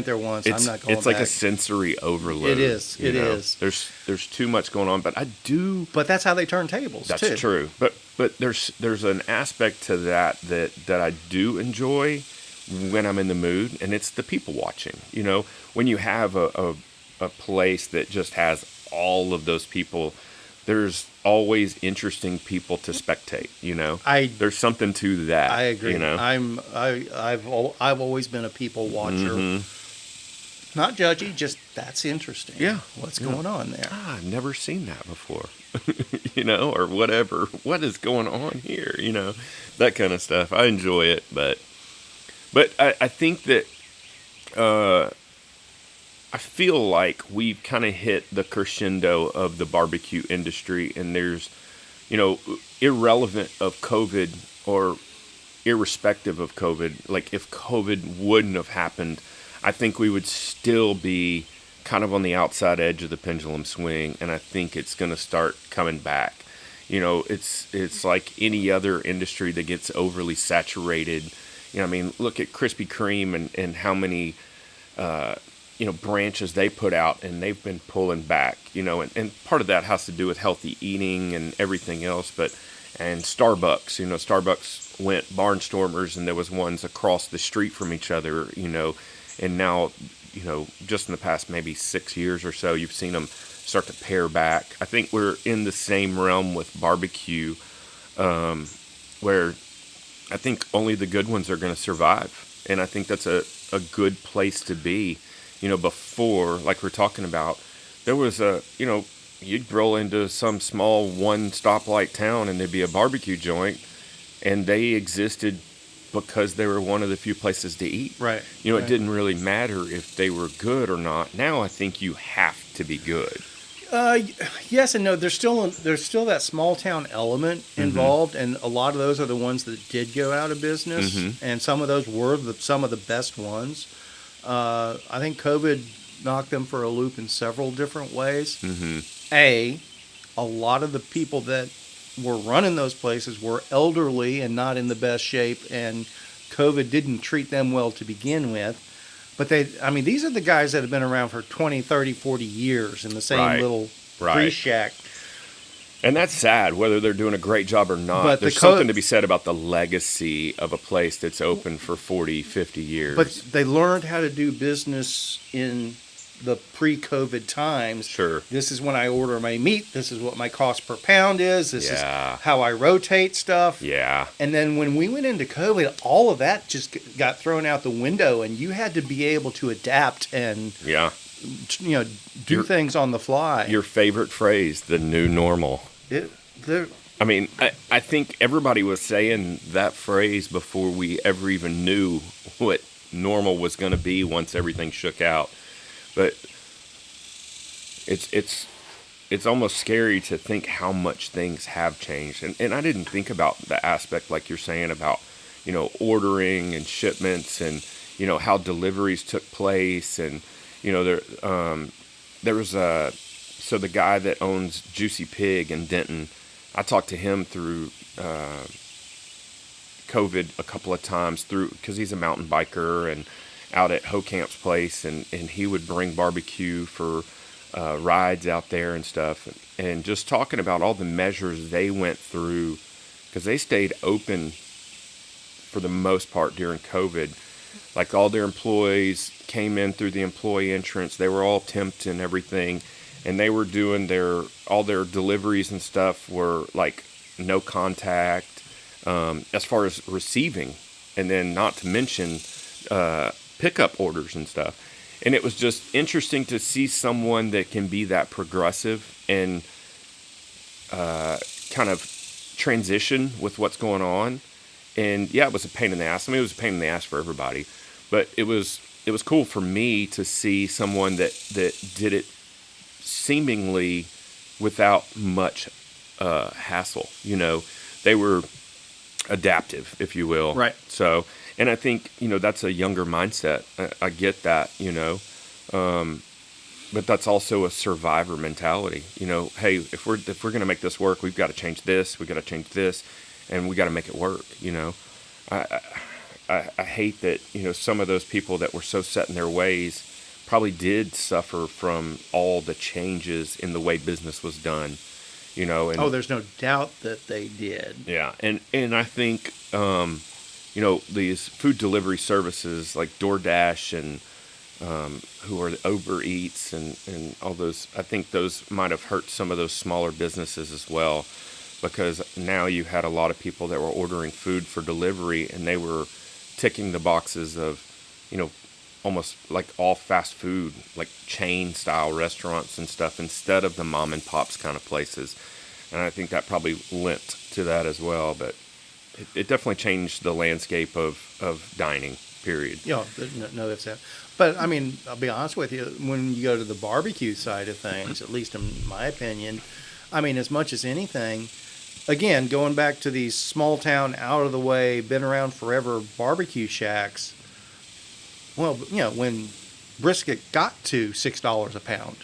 there once. I'm not going back. It's like a sensory overload. It is. It is. There's too much going on, but I do. But that's how they turn tables. That's true. But there's an aspect to that I do enjoy when I'm in the mood, and it's the people watching. You know, when you have a place that just has all of those people, there's always interesting people to spectate. You know, there's something to that. I agree. You know? I've always been a people watcher. Not judgy, just that's interesting. Yeah, what's going on there? I've never seen that before. You know, or whatever. What is going on here? You know, that kind of stuff. I enjoy it, but I think that. I feel like we've kind of hit the crescendo of the barbecue industry, and there's, you know, irrelevant of COVID or irrespective of COVID, like if COVID wouldn't have happened, I think we would still be kind of on the outside edge of the pendulum swing, and I think it's going to start coming back. You know, it's like any other industry that gets overly saturated. You know, I mean, look at Krispy Kreme and how many branches they put out, and they've been pulling back, and part of that has to do with healthy eating and everything else. And Starbucks, Starbucks went barnstormers, and there was ones across the street from each other, and now, just in the past maybe 6 years or so, you've seen them start to pare back. I think we're in the same realm with barbecue, where I think only the good ones are going to survive. And I think that's a good place to be. Before, like we're talking about, there was you'd roll into some small one stoplight town and there'd be a barbecue joint, and they existed because they were one of the few places to eat. Right. It didn't really matter if they were good or not. Now I think you have to be good. Yes and no. There's still that small town element involved, and a lot of those are the ones that did go out of business, and some of those were some of the best ones. I think COVID knocked them for a loop in several different ways. A lot of the people that were running those places were elderly and not in the best shape, and COVID didn't treat them well to begin with. But these are the guys that have been around for 20, 30, 40 years in the same little grease shack. And that's sad, whether they're doing a great job or not. But there's something to be said about the legacy of a place that's open for 40, 50 years. But they learned how to do business in the pre-COVID times. Sure. This is when I order my meat. This is what my cost per pound is. This is how I rotate stuff. Yeah. And then when we went into COVID, all of that just got thrown out the window, and you had to be able to adapt and do things on the fly. Your favorite phrase, the new normal. I think everybody was saying that phrase before we ever even knew what normal was going to be once everything shook out. But it's almost scary to think how much things have changed. And I didn't think about the aspect like you're saying about, ordering and shipments and, how deliveries took place. And, there was so the guy that owns Juicy Pig in Denton, I talked to him through COVID a couple of times because he's a mountain biker and out at Hocamp's place, and he would bring barbecue for rides out there and stuff, and just talking about all the measures they went through, because they stayed open for the most part during COVID. Like, all their employees came in through the employee entrance. They were all temped and everything, and they were doing all their deliveries and stuff were like no contact as far as receiving, and then not to mention pickup orders and stuff. And it was just interesting to see someone that can be that progressive and kind of transition with what's going on. And yeah, it was a pain in the ass. It was a pain in the ass for everybody, but it was cool for me to see someone that did it seemingly without much hassle. They were adaptive, if you will. Right. So, and I think, that's a younger mindset. I get that, but that's also a survivor mentality. Hey, if we're going to make this work, we've got to change this, and we got to make it work. I hate that, some of those people that were so set in their ways probably did suffer from all the changes in the way business was done. And, there's no doubt that they did. Yeah, and I think these food delivery services like DoorDash and who are Uber Eats and all those, I think those might have hurt some of those smaller businesses as well, because now you had a lot of people that were ordering food for delivery, and they were ticking the boxes of, almost like all fast food, like chain style restaurants and stuff, instead of the mom and pops kind of places. And I think that probably lent to that as well, but it definitely changed the landscape of dining, period. Yeah, no, that's it. But I'll be honest with you, when you go to the barbecue side of things, at least in my opinion, as much as anything, again, going back to these small town, out of the way, been around forever barbecue shacks, well, when brisket got to $6 a pound,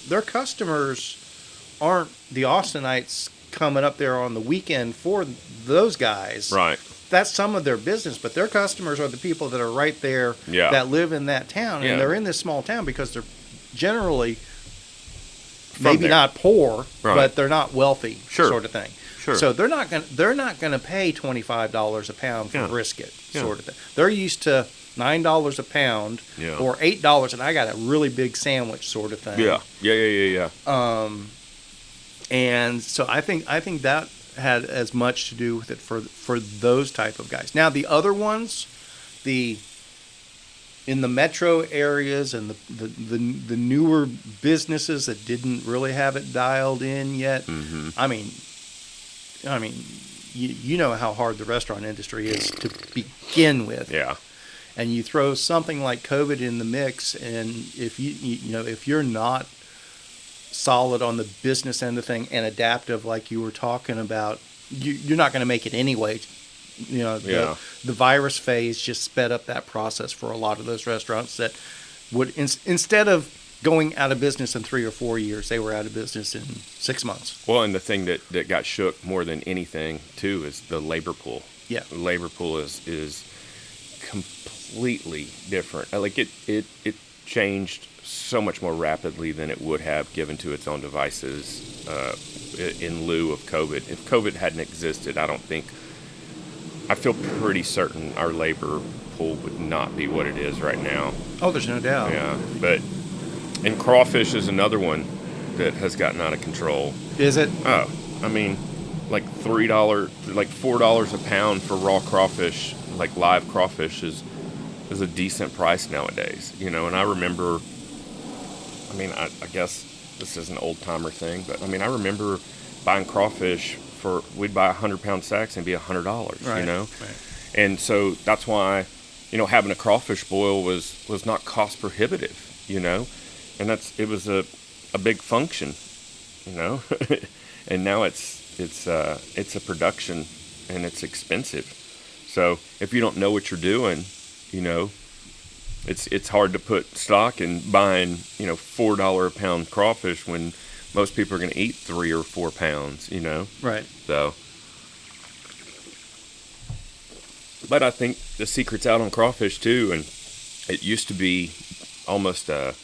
their customers aren't the Austinites coming up there on the weekend for those guys. Right. that's some of their business, but their customers are the people that are right there Yeah. that live in that town, Yeah. and they're in this small town because they're generally From maybe there. not poor, Right. but they're not wealthy, Sure. sort of thing. Sure. So they're not gonna pay $25 a pound for Yeah. brisket, Yeah. sort of thing. They're used to $9 a pound Yeah. or $8, and I got a really big sandwich, sort of thing. Yeah. And so I think that had as much to do with it for those type of guys. Now the other ones, in the metro areas and the newer businesses that didn't really have it dialed in yet. Mm-hmm. I mean, you know how hard the restaurant industry is to begin with. Yeah. And you throw something like COVID in the mix, and if if you're not solid on the business end of thing and adaptive like you were talking about, you're not going to make it anyway. The virus phase just sped up that process for a lot of those restaurants that would, instead of going out of business in 3 or 4 years, they were out of business in 6 months. Well, and the thing that got shook more than anything too is the labor pool. Yeah. The labor pool is completely different. Like it changed so much more rapidly than it would have given to its own devices in lieu of COVID. If COVID hadn't existed, I feel pretty certain our labor pool would not be what it is right now. Oh, there's no doubt. Yeah, and crawfish is another one that has gotten out of control. Is it? Oh, I mean, like $3, like $4 a pound for raw crawfish, like live crawfish is a decent price nowadays, And I remember, I guess this is an old timer thing, but I remember buying crawfish we'd buy 100-pound sacks and be $100, right, Right. And so that's why, having a crawfish boil was not cost prohibitive, and it was a big function, and now it's a production and it's expensive. So if you don't know what you're doing, it's hard to put stock in buying, $4 a pound crawfish when most people are going to eat 3 or 4 pounds, Right. So, but I think the secret's out on crawfish too, and it used to be almost a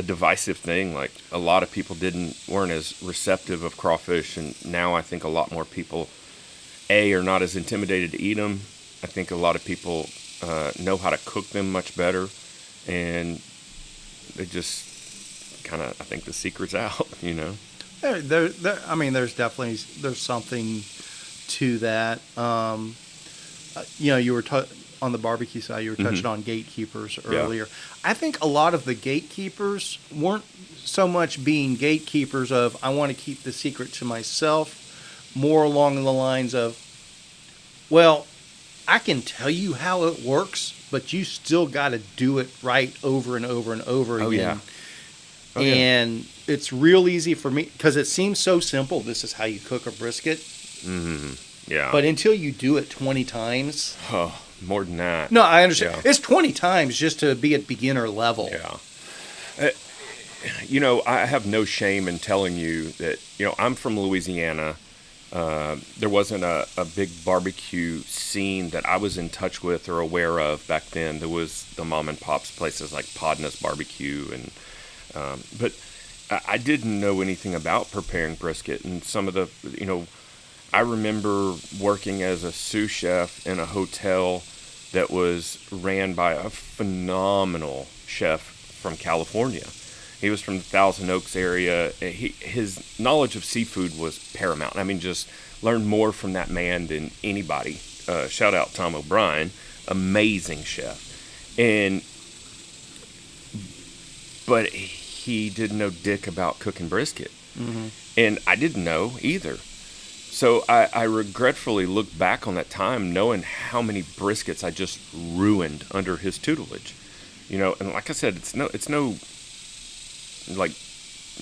divisive thing. Like a lot of people weren't as receptive of crawfish, and now I think a lot more people, are not as intimidated to eat them. I think a lot of people know how to cook them much better, and they just kind of, I think the secret's out, There's definitely something to that. You were on the barbecue side. You were touching on gatekeepers earlier. Yeah. I think a lot of the gatekeepers weren't so much being gatekeepers of I want to keep the secret to myself, more along the lines of, well, I can tell you how it works, but you still got to do it right over and over and over again. And it's real easy for me because it seems so simple. This is how you cook a brisket. Mm-hmm. Yeah. But until you do it 20 times. Oh, more than that. No, I understand. Yeah. It's 20 times just to be at beginner level. Yeah. I have no shame in telling you that, I'm from Louisiana. There wasn't a big barbecue scene that I was in touch with or aware of back then. There was the mom and pops places like Podna's Barbecue, but I didn't know anything about preparing brisket. And some of the, I remember working as a sous chef in a hotel that was ran by a phenomenal chef from California. He was from the Thousand Oaks area. His knowledge of seafood was paramount. Just learned more from that man than anybody. Shout out Tom O'Brien, amazing chef. But he didn't know dick about cooking brisket. Mm-hmm. And I didn't know either. So I regretfully look back on that time knowing how many briskets I just ruined under his tutelage. And like I said, it's no like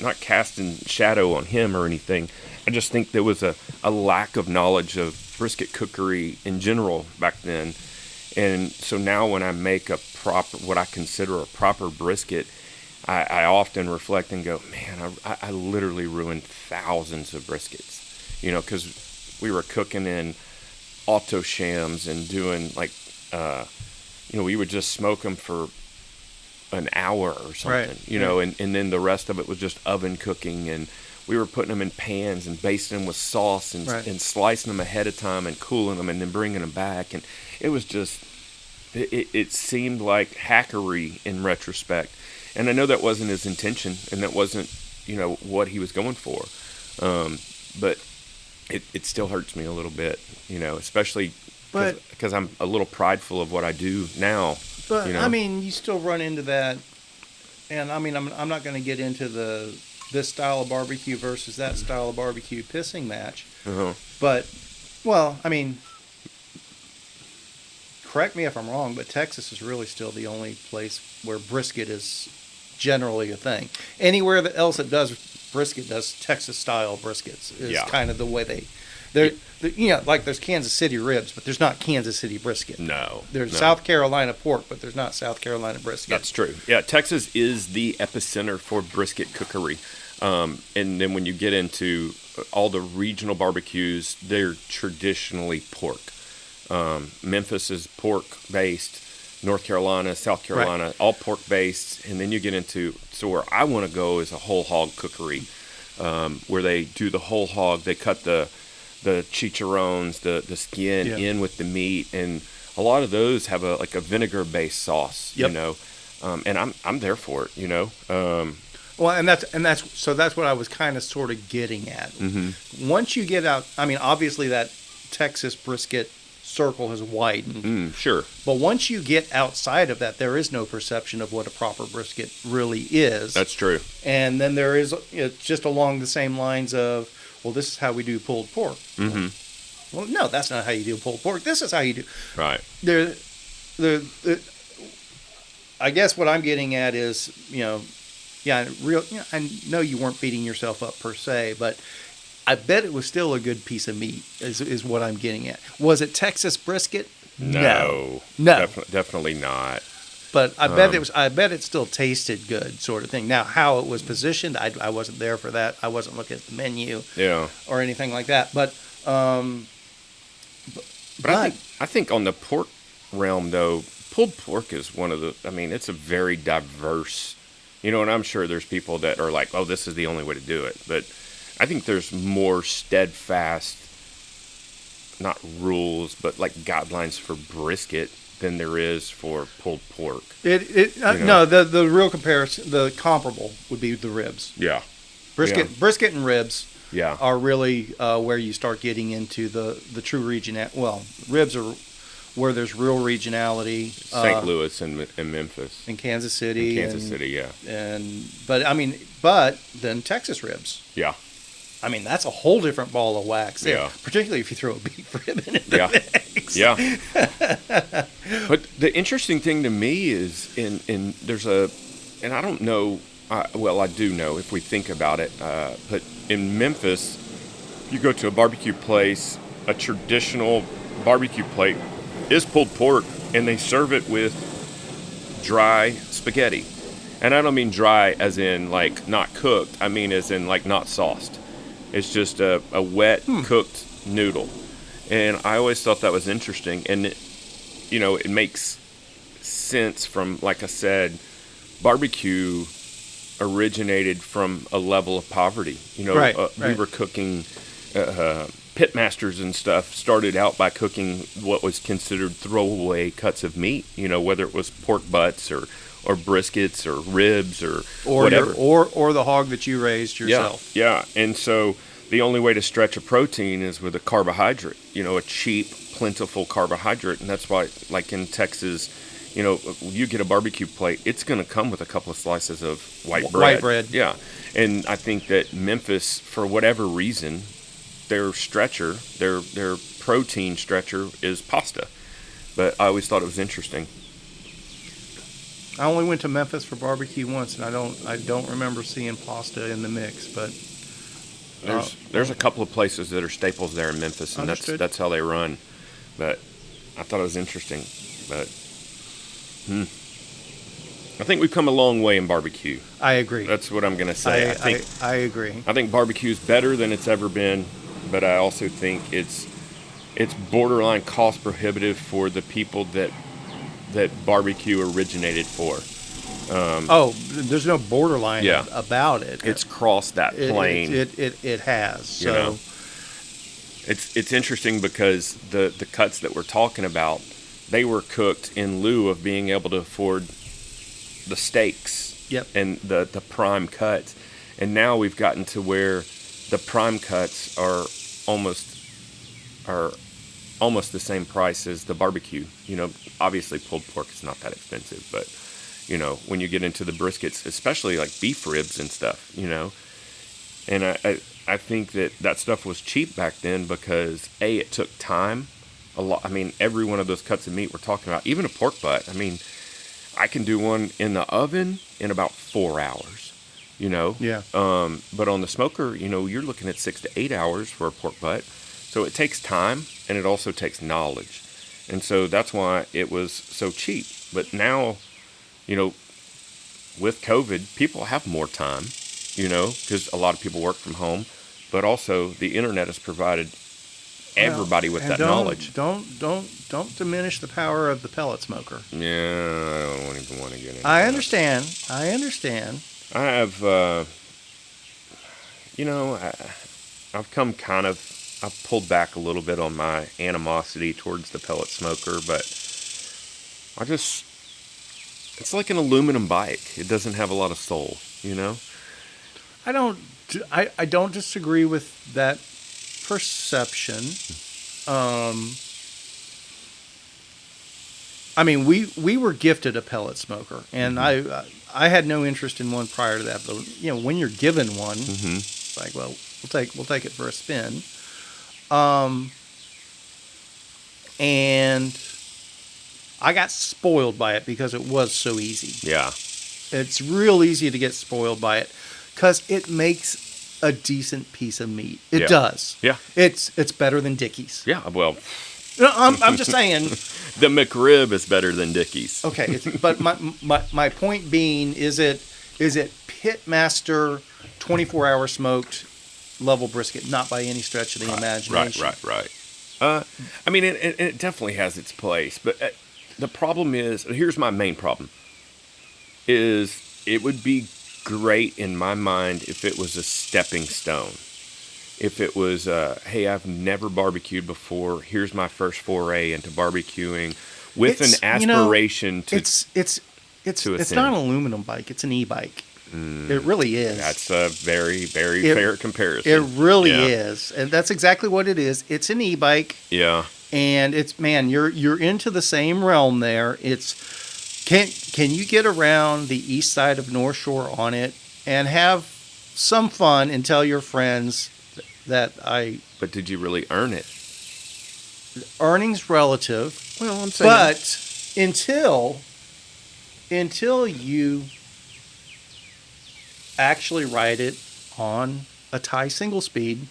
not casting shadow on him or anything. I just think there was a lack of knowledge of brisket cookery in general back then. And so now when I make what I consider a proper brisket, I often reflect and go, man, I literally ruined thousands of briskets, because we were cooking in auto shams and doing like, we would just smoke them for an hour or something, Right. and then the rest of it was just oven cooking, and we were putting them in pans and basting them with sauce and, Right. and slicing them ahead of time and cooling them and then bringing them back. And it was just, it seemed like hackery in retrospect. And I know that wasn't his intention, and that wasn't, what he was going for. But it still hurts me a little bit, especially because I'm a little prideful of what I do now. But I mean, you still run into that, and I mean, I'm not going to get into this style of barbecue versus that style of barbecue pissing match. Uh-huh. But, well, I mean, correct me if I'm wrong, but Texas is really still the only place where brisket is generally a thing. Anywhere else that does brisket does Texas style briskets is kind of the way like there's Kansas City ribs, but there's not Kansas City brisket. No. There's South Carolina pork, but there's not South Carolina brisket. That's true. Yeah, Texas is the epicenter for brisket cookery. And then when you get into all the regional barbecues, they're traditionally pork. Memphis is pork-based. North Carolina, South Carolina, all pork-based. And then you get into, so where I want to go is a whole hog cookery, where they do the whole hog. They cut the chicharrones, the skin in with the meat, and a lot of those have a vinegar-based sauce, and I'm there for it, Well, and that's what I was kind of sort of getting at. Mm-hmm. Once you get out, I mean, obviously that Texas brisket circle has widened. Sure. But once you get outside of that, there is no perception of what a proper brisket really is. That's true. And then there is, it's just along the same lines of, well, this is how we do pulled pork. Mm-hmm. Well, no, that's not how you do pulled pork. This is how you do. Right. I guess what I'm getting at is, I know you weren't beating yourself up per se, but I bet it was still a good piece of meat, is what I'm getting at. Was it Texas brisket? No. Definitely not. But I bet I bet it still tasted good, sort of thing. Now, how it was positioned, I wasn't there for that. I wasn't looking at the menu, or anything like that. But I think on the pork realm, though, pulled pork is one of the. I mean, it's a very diverse. And I'm sure there's people that are like, "Oh, this is the only way to do it," but I think there's more steadfast, not rules, but like guidelines for brisket than there is for pulled pork. No, the real comparison, the comparable would be the ribs. Yeah. Brisket and ribs are really where you start getting into the true region. Well, ribs are where there's real regionality. St. Louis and Memphis. And Kansas City. Yeah. But then Texas ribs. Yeah. I mean, that's a whole different ball of wax there, Yeah. particularly if you throw a beef rib in the mix. Yeah. But the interesting thing to me is, there's and I don't know, I do know if we think about it, but in Memphis, you go to a barbecue place, a traditional barbecue plate is pulled pork, and they serve it with dry spaghetti. And I don't mean dry as in like not cooked, I mean as in like not sauced. It's just a wet, cooked noodle. And I always thought that was interesting. And, it makes sense from, like I said, barbecue originated from a level of poverty. We were cooking, pit masters and stuff started out by cooking what was considered throwaway cuts of meat, whether it was pork butts or briskets or ribs or whatever. Or the hog that you raised yourself. Yeah. And so the only way to stretch a protein is with a carbohydrate, a cheap, plentiful carbohydrate. And that's why, like in Texas, you get a barbecue plate, it's going to come with a couple of slices of white bread. Yeah. And I think that Memphis, for whatever reason, their stretcher, their protein stretcher is pasta. But I always thought it was interesting. I only went to Memphis for barbecue once, and I don't remember seeing pasta in the mix. But there's a couple of places that are staples there in Memphis, and that's how they run. But I thought it was interesting. But I think we've come a long way in barbecue. I agree. That's what I'm going to say. I agree. I think barbecue is better than it's ever been, but I also think it's it's borderline cost prohibitive for the people that barbecue originated for. There's no borderline about it. It's crossed that plane. It has. So. You know? It's interesting because the cuts that we're talking about, they were cooked in lieu of being able to afford the steaks and the prime cuts. And now we've gotten to where the prime cuts are almost the same price as the barbecue. You know, obviously pulled pork is not that expensive, but you know, when you get into the briskets, especially like beef ribs and stuff, you know, and I think that stuff was cheap back then because it took time a lot. I mean, every one of those cuts of meat we're talking about, even a pork butt, I mean, I can do one in the oven in about 4 hours, you know? Yeah. But on the smoker, you know, you're looking at 6 to 8 hours for a pork butt. So it takes time, and it also takes knowledge. And so that's why it was so cheap. But now, you know, with COVID, people have more time, you know, because a lot of people work from home. But also, the internet has provided everybody with that knowledge. Don't diminish the power of the pellet smoker. Yeah, I don't even want to get into I that. understand. I have, you know, I've pulled back a little bit on my animosity towards the pellet smoker, but it's like an aluminum bike. It doesn't have a lot of soul, you know? I don't disagree with that perception. I mean, we were gifted a pellet smoker, and I had no interest in one prior to that. But you know, when you're given one, it's like, well, we'll take it for a spin. And I got spoiled by it because it was so easy. Yeah, it's real easy to get spoiled by it because it makes a decent piece of meat. It does. Yeah, it's better than Dickey's. Yeah, well. No, I'm just saying. The McRib is better than Dickey's. Okay, but my point being, is it Pitmaster 24-hour smoked level brisket? Not by any stretch of the imagination. Right. I mean, it definitely has its place, but the problem is, here's my main problem, is it would be great in my mind if it was a stepping stone. If it was, hey, I've never barbecued before. Here's my first foray into barbecuing, with an aspiration to. It's not an aluminum bike. It's an e-bike. It really is. That's a very, very fair comparison. It really is, and that's exactly what it is. It's an e-bike. Yeah. And you're into the same realm there. It's can you get around the east side of North Shore on it and have some fun and tell your friends that But did you really earn it? Earning's relative. Well, I'm saying. But until you actually ride it on a Thai single speed,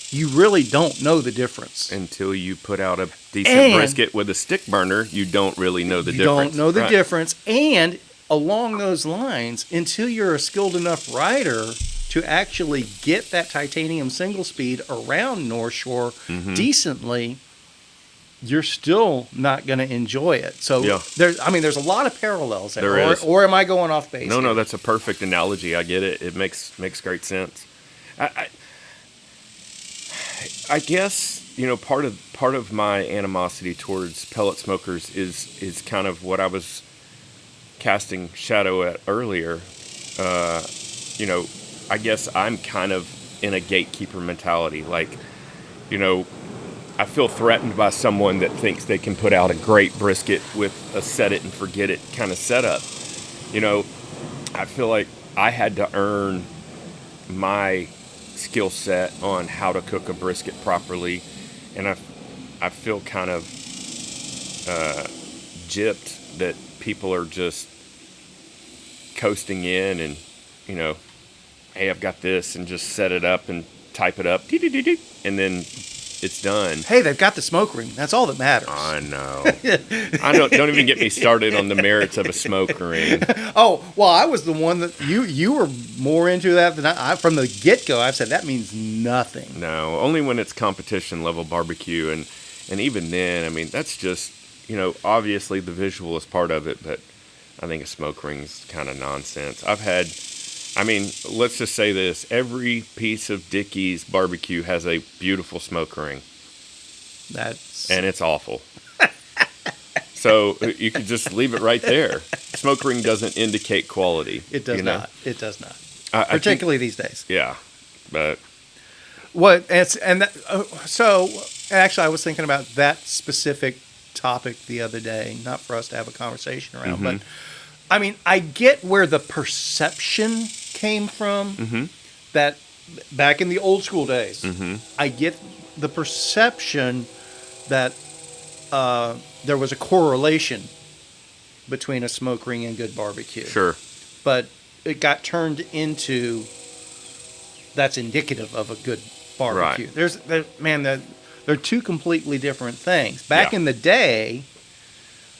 you really don't know the difference. Until you put out a decent brisket with a stick burner, you don't really know the difference. You don't know the difference. And along those lines, until you're a skilled enough rider to actually get that titanium single speed around North Shore decently, you're still not going to enjoy it. So there's a lot of parallels there. There is. Or am I going off base? No, that's a perfect analogy. I get it. It makes great sense. I guess, you know, part of my animosity towards pellet smokers is kind of what I was casting shadow at earlier. You know, I guess I'm kind of in a gatekeeper mentality. Like, you know, I feel threatened by someone that thinks they can put out a great brisket with a set it and forget it kind of setup. You know, I feel like I had to earn my skill set on how to cook a brisket properly, and I feel kind of gypped that people are just coasting in and, you know, hey, I've got this, and just set it up and type it up, and then it's done. Hey, they've got the smoke ring. That's all that matters. I know. I don't even get me started on the merits of a smoke ring. Oh, well, I was the one that you were more into that than I from the get-go. I've said that means nothing. No, only when it's competition level barbecue, and even then, I mean, that's just, obviously the visual is part of it, but I think a smoke ring's kind of nonsense. Let's just say this: every piece of Dickey's barbecue has a beautiful smoke ring. And it's awful. So you could just leave it right there. Smoke ring doesn't indicate quality. It does not. It does not. Particularly these days. Yeah, but so actually, I was thinking about that specific topic the other day. Not for us to have a conversation around, but I mean, I get where the perception came from. That back in the old school days, I get the perception that there was a correlation between a smoke ring and good barbecue. Sure. But it got turned into that's indicative of a good barbecue. Right. They're two completely different things. Back in the day,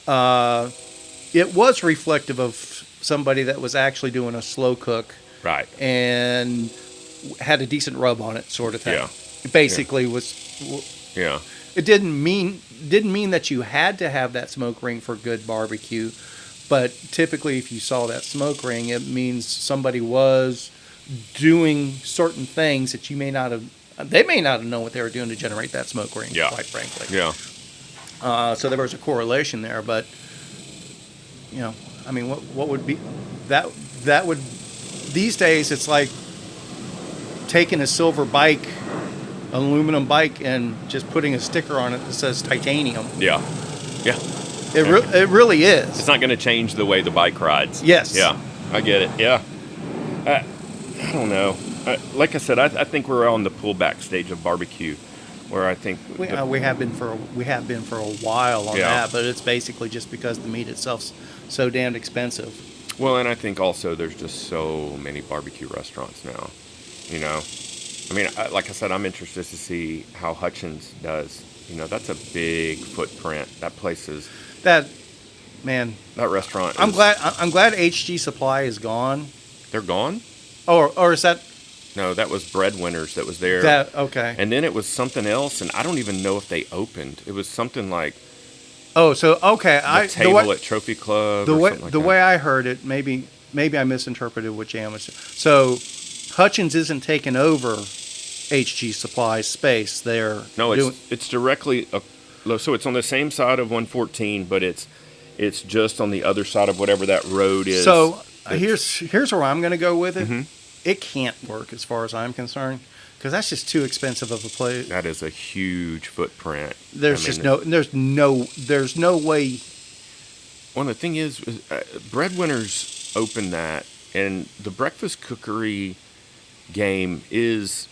it was reflective of somebody that was actually doing a slow cook. Right. And had a decent rub on it, sort of thing. Yeah. It basically was. Yeah. It didn't mean that you had to have that smoke ring for good barbecue, but typically, if you saw that smoke ring, it means somebody was doing certain things that you may not have. They may not have known what they were doing to generate that smoke ring. Yeah. Quite frankly. Yeah. So there was a correlation there, but what would be that? That would these days it's like taking a silver bike, aluminum bike, and just putting a sticker on it that says titanium. Yeah. Yeah. It really is. It's not going to change the way the bike rides. Yes. Yeah. I get it. Yeah. I don't know. Like I said, I think we're on the pullback stage of barbecue, where I think we have been for a while on that, but it's basically just because the meat itself's so damned expensive. Well, and I think also there's just so many barbecue restaurants now. Like I said, I'm interested to see how Hutchins does. That's a big footprint. That place is that restaurant. I'm glad HG Supply is gone. They're gone? Or is that? No, that was Breadwinners that was there. Okay. And then it was something else, and I don't even know if they opened. It was something like. Oh, so okay. The table at Trophy Club. The way I heard it, maybe I misinterpreted what Jan was. So Hutchins isn't taking over HG Supply's space. It's directly. So it's on the same side of 114, but it's just on the other side of whatever that road is. So here's where I'm going to go with it. It can't work as far as I'm concerned, because that's just too expensive of a place. That is a huge footprint. There's no way. Well, the thing is, Breadwinners opened that, and the breakfast cookery game is,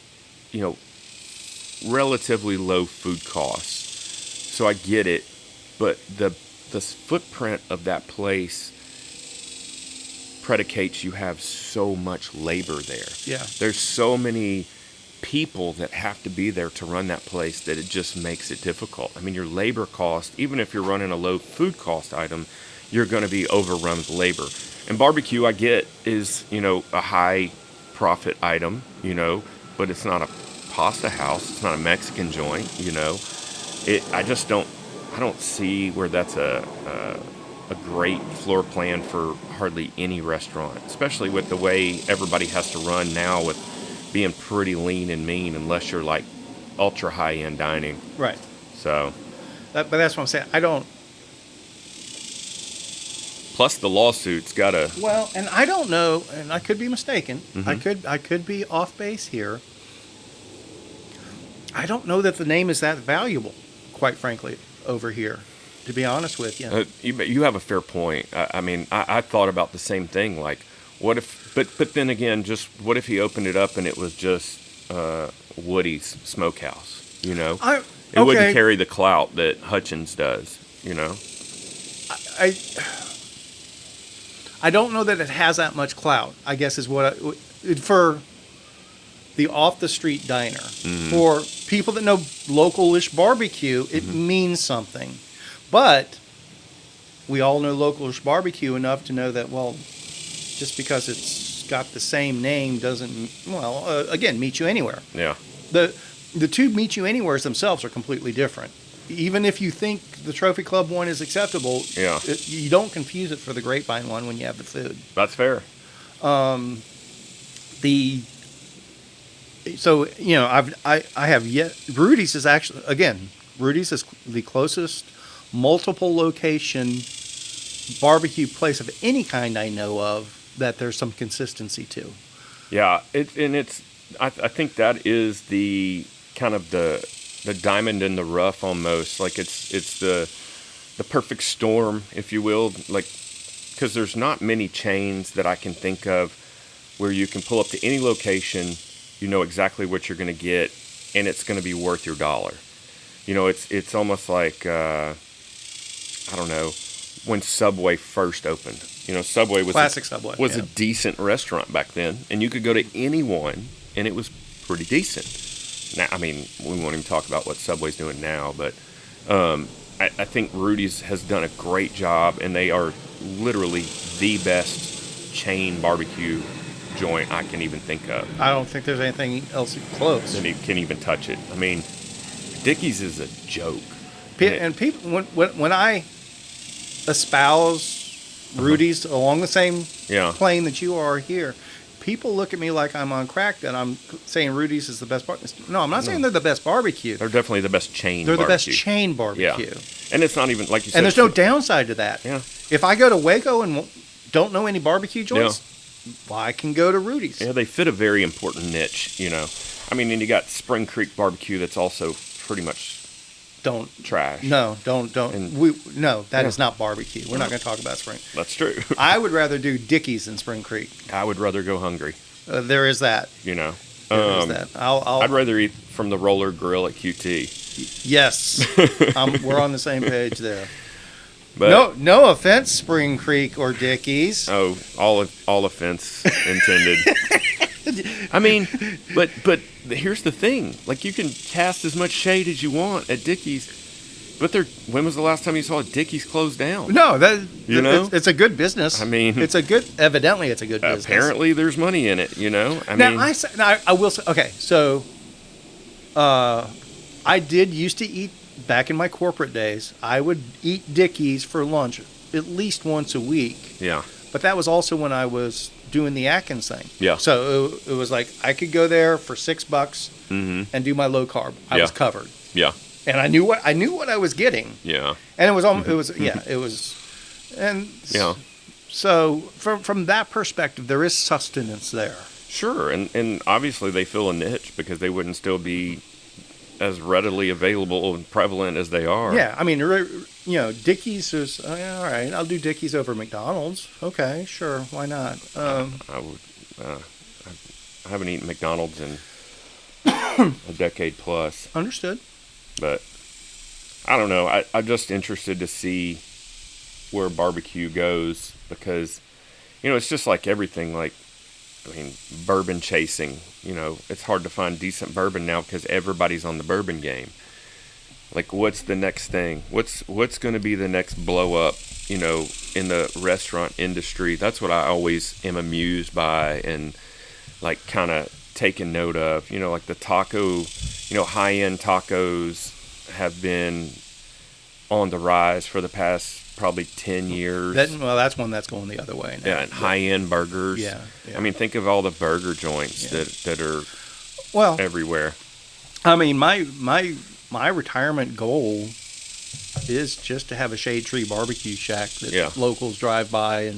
relatively low food costs. So I get it, but the footprint of that place predicates you have so much labor there. Yeah. There's so many people that have to be there to run that place that it just makes it difficult. Your labor cost, even if you're running a low food cost item, you're going to be overrun with labor. And barbecue, I get, is, a high profit item, but it's not a pasta house. It's not a Mexican joint, I don't see where that's a great floor plan for hardly any restaurant, especially with the way everybody has to run now with being pretty lean and mean, unless you're like ultra high end dining. Right. So. But that's what I'm saying. I don't. Plus the lawsuit's got to. Well, and I don't know, and I could be mistaken. I could be off base here. I don't know that the name is that valuable, quite frankly, over here. To be honest with you, you have a fair point. I thought about the same thing. Like, what if? But then again, just what if he opened it up and it was just Woody's Smokehouse? It wouldn't carry the clout that Hutchins does. I don't know that it has that much clout. I guess is what the off-the-street diner. For people that know local-ish barbecue, it means something. But we all know local-ish barbecue enough to know that, well, just because it's got the same name doesn't, again, meet you anywhere. Yeah. The two meet you anywheres themselves are completely different. Even if you think the Trophy Club one is acceptable, you don't confuse it for the Grapevine one when you have the food. That's fair. I have yet. Rudy's is actually, again, Rudy's is the closest multiple location barbecue place of any kind I know of that there's some consistency to. Yeah, I think that is the kind of the diamond in the rough almost. Like it's the perfect storm, if you will. Like, because there's not many chains that I can think of where you can pull up to any location, you know exactly what you're going to get, and it's going to be worth your dollar. You know, it's almost like I don't know, when Subway first opened. You know, Subway was Subway was a decent restaurant back then, and you could go to any one, and it was pretty decent. Now, I mean, we won't even talk about what Subway's doing now, but I think Rudy's has done a great job, and they are literally the best chain barbecue joint I can even think of. I don't think there's anything else close. And you can't even touch it. I mean, Dickey's is a joke. And people, when I espouse Rudy's along the same plane that you are here, people look at me like I'm on crack that I'm saying Rudy's is the best barbecue. No, I'm not saying they're the best barbecue. They're definitely the best chain They're barbecue. the best chain barbecue. Yeah. And it's not even, like you said. And there's no downside to that. Yeah. If I go to Waco and don't know any barbecue joints, well, I can go to Rudy's. Yeah, they fit a very important niche, you know. I mean, and you got Spring Creek Barbecue that's also pretty much trash. No, don't. That is not barbecue. We're not going to talk about Spring. That's true. I would rather do Dickey's than Spring Creek. I would rather go hungry. There is that. You know. There is that. I'd rather eat from the Roller Grill at QT. Yes. We're on the same page there. But, no offense, Spring Creek or Dickey's. Oh, all offense intended. I mean, but here's the thing. Like, you can cast as much shade as you want at Dickey's, but when was the last time you saw Dickey's close down? No, it's a good business. I mean, evidently it's a good business. Apparently there's money in it, you know? I will say, okay, so I did used to eat, back in my corporate days, I would eat Dickey's for lunch at least once a week. Yeah. But that was also when I was doing the Atkins thing. Yeah. So it was like I could go there for $6 and do my low carb. I was covered. Yeah. And I knew what I was getting. Yeah. And So from that perspective, there is sustenance there. Sure, and obviously they fill a niche because they wouldn't still be as readily available and prevalent as they are. Yeah, I mean, Dickey's is all right. I'll do Dickey's over McDonald's. Okay, sure, why not? I haven't eaten McDonald's in a decade plus. Understood. But I don't know. I'm just interested to see where barbecue goes because, it's just like everything. Like, I mean, bourbon chasing. It's hard to find decent bourbon now because everybody's on the bourbon game. Like, what's the next thing? What's going to be the next blow up, in the restaurant industry? That's what I always am amused by and, like, kind of taken note of. Like the taco, high-end tacos have been on the rise for the past probably 10 years. That's one that's going the other way now. Yeah, and high-end burgers. Yeah. I mean, think of all the burger joints that are everywhere. I mean, my retirement goal is just to have a shade tree barbecue shack that locals drive by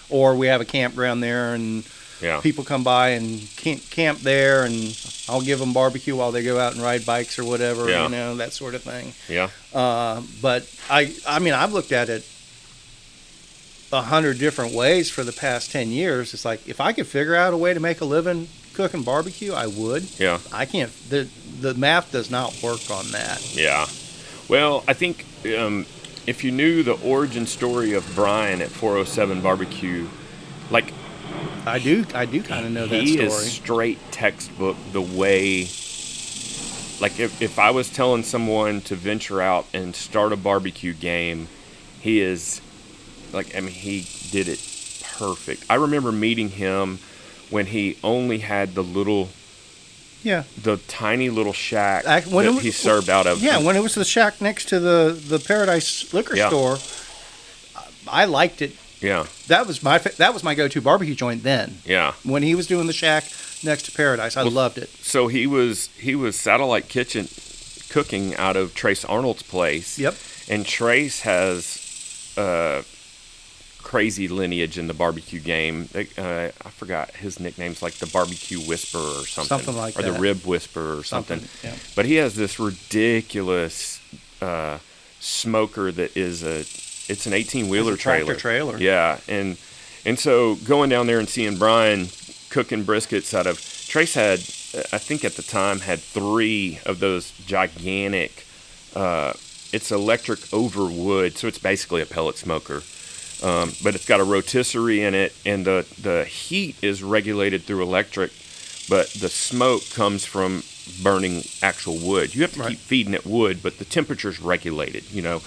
or we have a campground there and people come by and camp there and I'll give them barbecue while they go out and ride bikes or whatever, that sort of thing. Yeah. But I mean, I've looked at it 100 different ways for the past 10 years. It's like, if I could figure out a way to make a living cooking barbecue, I would. Yeah. I can't, the math does not work on that. Yeah. Well, I think if you knew the origin story of Brian at 407 Barbecue, like, I do kind of know that He story. is straight textbook the way. Like if I was telling someone to venture out and start a barbecue game, he is like, I mean, he did it perfect. I remember meeting him when he only had the tiny little shack that he served out of. Yeah, when it was the shack next to the Paradise liquor store, I liked it. Yeah. That was my go-to barbecue joint then. Yeah. When he was doing the shack next to Paradise, I loved it. So he was Satellite Kitchen cooking out of Trace Arnold's place. Yep. And Trace has crazy lineage in the barbecue game. I forgot his nickname's like the Barbecue Whisperer or something. Something like or that. Or the Rib Whisperer or something. Yeah. But he has this ridiculous smoker that is it's an 18-wheeler tractor trailer. Yeah. And so going down there and seeing Brian cooking briskets out of Trace had, I think at the time, had 3 of those gigantic it's electric over wood, so it's basically a pellet smoker. But it's got a rotisserie in it, and the heat is regulated through electric, but the smoke comes from burning actual wood. You have to keep feeding it wood, but the temperature's regulated, you know.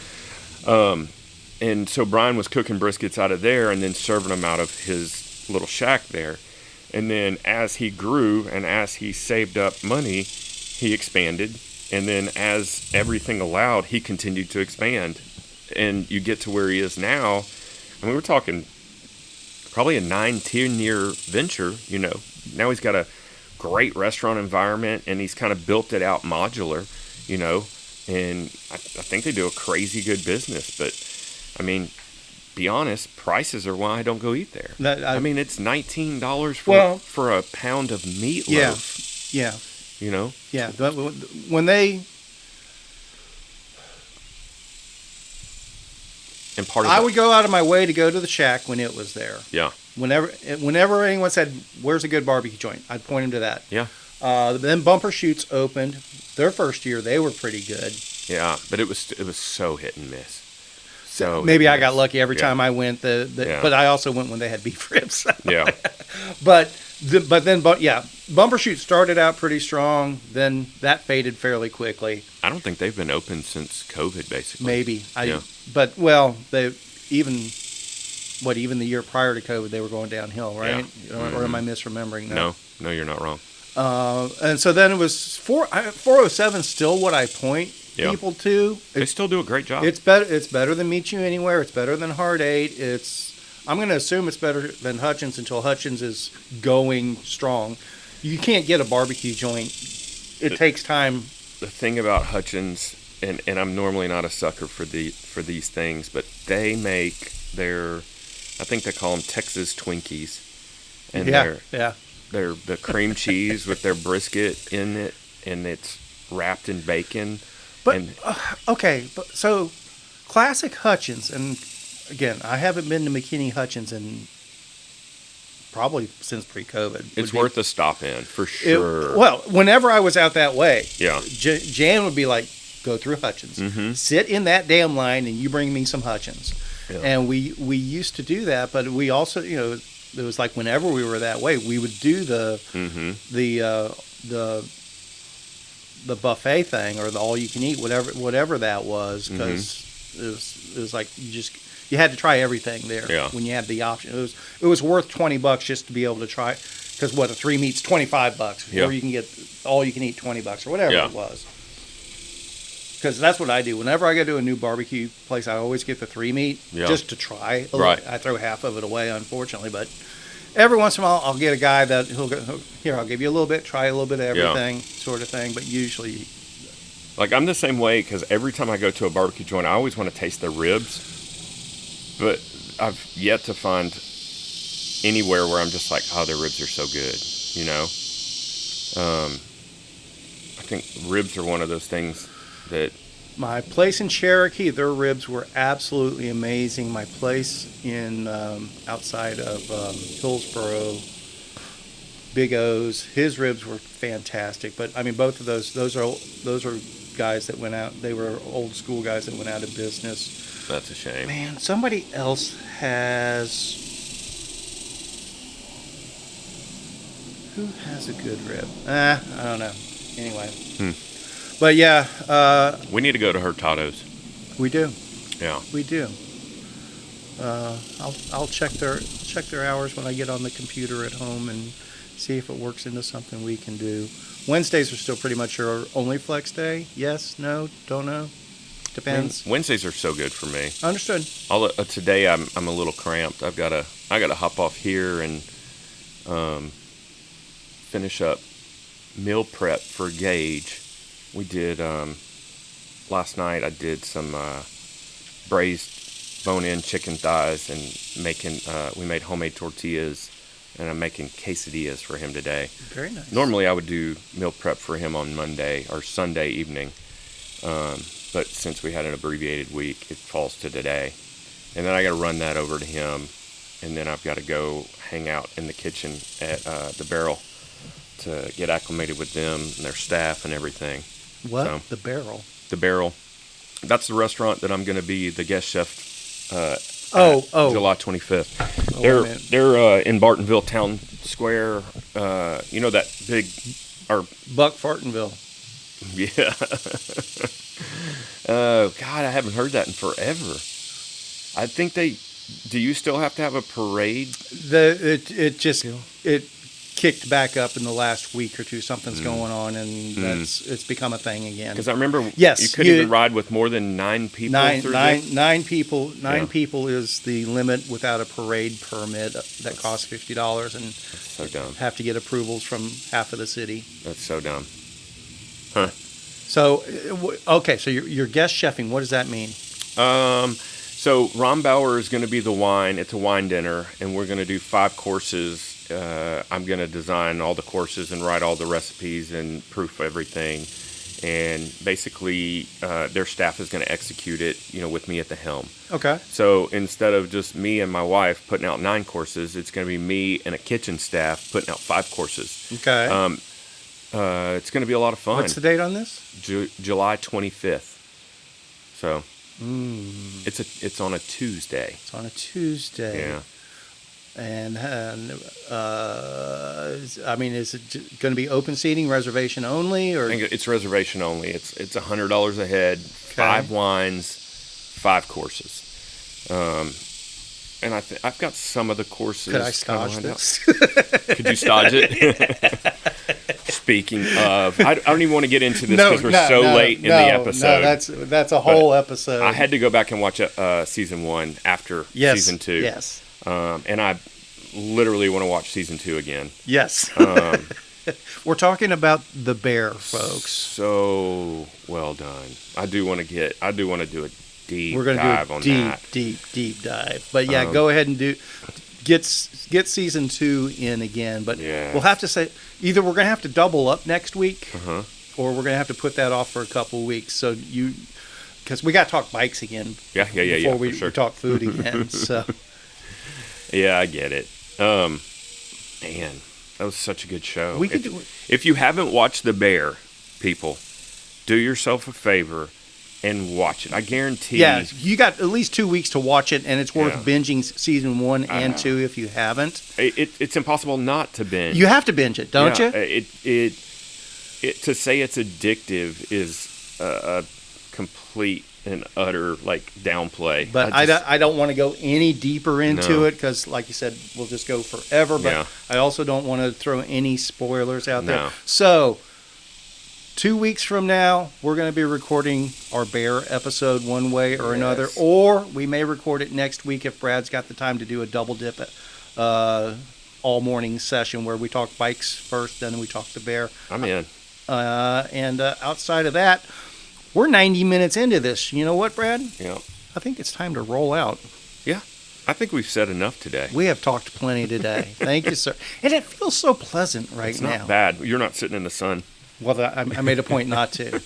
And so Brian was cooking briskets out of there and then serving them out of his little shack there. And then as he grew and as he saved up money, he expanded. And then as everything allowed, he continued to expand. And you get to where he is now. I mean, we're talking probably a 9-10-year venture, you know. Now he's got a great restaurant environment, and he's kind of built it out modular, you know. And I think they do a crazy good business. But, I mean, be honest, prices are why I don't go eat there. I mean, it's $19 for a pound of meatloaf. Yeah. You know? Yeah. When they... And part of I would go out of my way to go to the shack when it was there. Yeah. Whenever anyone said, "Where's a good barbecue joint?" I'd point them to that. Yeah. Then Bumper Shoots opened. Their first year, they were pretty good. Yeah, but it was so hit and miss. So maybe I got lucky every time I went. But I also went when they had beef ribs. Yeah. But Bumper Shoot started out pretty strong. Then that faded fairly quickly. I don't think they've been open since COVID, basically. Maybe. Yeah. But they even the year prior to COVID, they were going downhill, right? Yeah. Or am I misremembering that? No, you're not wrong. And so then it was 407 still what I point people to. They still do a great job. It's better than Meet You Anywhere. It's better than Hard 8. I'm going to assume it's better than Hutchins until Hutchins is going strong. You can't get a barbecue joint. It takes time. The thing about Hutchins, and I'm normally not a sucker for these things, but they make their, I think they call them Texas Twinkies, and they're the cream cheese with their brisket in it, and it's wrapped in bacon. But so classic Hutchins, and again, I haven't been to McKinney Hutchins in probably since pre-COVID. It's worth a stop in for sure. Whenever I was out that way, Jan would be like, "Go through Hutchins, sit in that damn line, and you bring me some Hutchins." Yeah. And we used to do that, but we also, you know, it was like whenever we were that way, we would do the buffet thing or the all you can eat, whatever that was, because it was like you had to try everything there when you had the option. It was worth $20 just to be able to try, because a 3 meat's $25, or you can get all you can eat $20 or whatever it was. Because that's what I do. Whenever I go to a new barbecue place, I always get the 3 meat just to try. Right. I throw half of it away, unfortunately, but every once in a while I'll get a guy that he'll go, "Here, I'll give you a little bit, try a little bit of everything," sort of thing. But usually, like, I'm the same way, because every time I go to a barbecue joint, I always want to taste their ribs. But I've yet to find anywhere where I'm just like, "Oh, their ribs are so good," you know. I think ribs are one of those things that. My place in Cherokee, their ribs were absolutely amazing. My place in outside of Hillsboro, Big O's, his ribs were fantastic. But I mean, both of those are guys that went out. They were old school guys that went out of business. That's a shame. Man, somebody else has. Who has a good rib? I don't know. Anyway. Hmm. But yeah, We need to go to Hurtado's. we do. Yeah. We do. I'll check their hours when I get on the computer at home and see if it works into something we can do. Wednesdays are still pretty much our only flex day. Yes, no, don't know. Depends. Wednesdays are so good for me. Understood. Today I'm a little cramped. I gotta hop off here and finish up meal prep for Gage. We did last night. I did some braised bone-in chicken thighs and we made homemade tortillas, and I'm making quesadillas for him today. Very nice. Normally I would do meal prep for him on Monday or Sunday evening, but since we had an abbreviated week, it falls to today. And then I got to run that over to him, and then I've got to go hang out in the kitchen at the Barrel to get acclimated with them and their staff and everything. What? So, The Barrel? The Barrel. That's the restaurant that I'm going to be the guest chef July 25th. They're in Bartonville Town Square. You know that big... Buck Fartonville. Yeah. Oh, God, I haven't heard that in forever. I think do you still have to have a parade? It kicked back up in the last week or two. Something's going on, and it's become a thing again. Because I remember yes, you couldn't even ride with more than 9 people. Nine people is the limit without a parade permit that costs $50, and so dumb. Have to get approvals from half of the city. That's so dumb. Huh. So, okay, so you're guest chefing. What does that mean? So Ron Bauer is going to be the wine. It's a wine dinner, and we're going to do 5 courses. I'm going to design all the courses and write all the recipes and proof everything. And basically, their staff is going to execute it, with me at the helm. Okay. So instead of just me and my wife putting out 9 courses, it's going to be me and a kitchen staff putting out 5 courses. Okay. It's going to be a lot of fun. What's the date on this? July 25th. So it's on a Tuesday. It's on a Tuesday. Yeah. And I mean, is it going to be open seating, reservation only, or? I think it's reservation only. It's $100 a head, 5 wines, 5 courses. And I've got some of the courses. Could I stodge this? Could you stodge it? Speaking of, I don't even want to get into this because we're so late in the episode. No, that's a whole episode. I had to go back and watch season 1 after season 2. Yes. And I literally want to watch season 2 again. Yes. We're talking about The Bear, folks. So well done. I do want to do a deep We're going to dive do a on deep, that. deep dive. But yeah, go ahead and get season 2 in again. But we'll have to say either we're going to have to double up next week, or we're going to have to put that off for a couple weeks. So because we got to talk bikes again. Yeah. Before we for sure. talk food again. So. Yeah, I get it. Man, that was such a good show. If you haven't watched The Bear, people, do yourself a favor and watch it. I guarantee. Yeah, you got at least 2 weeks to watch it, and it's worth binging season 1 and 2 if you haven't. It's impossible not to binge. You have to binge it, don't you? It to say it's addictive is a complete and utter downplay. But I don't want to go any deeper into it because, like you said, we'll just go forever. But I also don't want to throw any spoilers out there. So 2 weeks from now, we're going to be recording our Bear episode one way or another, or we may record it next week if Brad's got the time to do a double dip all morning session where we talk bikes first, then we talk the Bear. I'm in. And outside of that, we're 90 minutes into this. You know what, Brad? Yeah. I think it's time to roll out. Yeah. I think we've said enough today. We have talked plenty today. Thank you, sir. And it feels so pleasant right now. It's not bad. You're not sitting in the sun. Well, I made a point not to.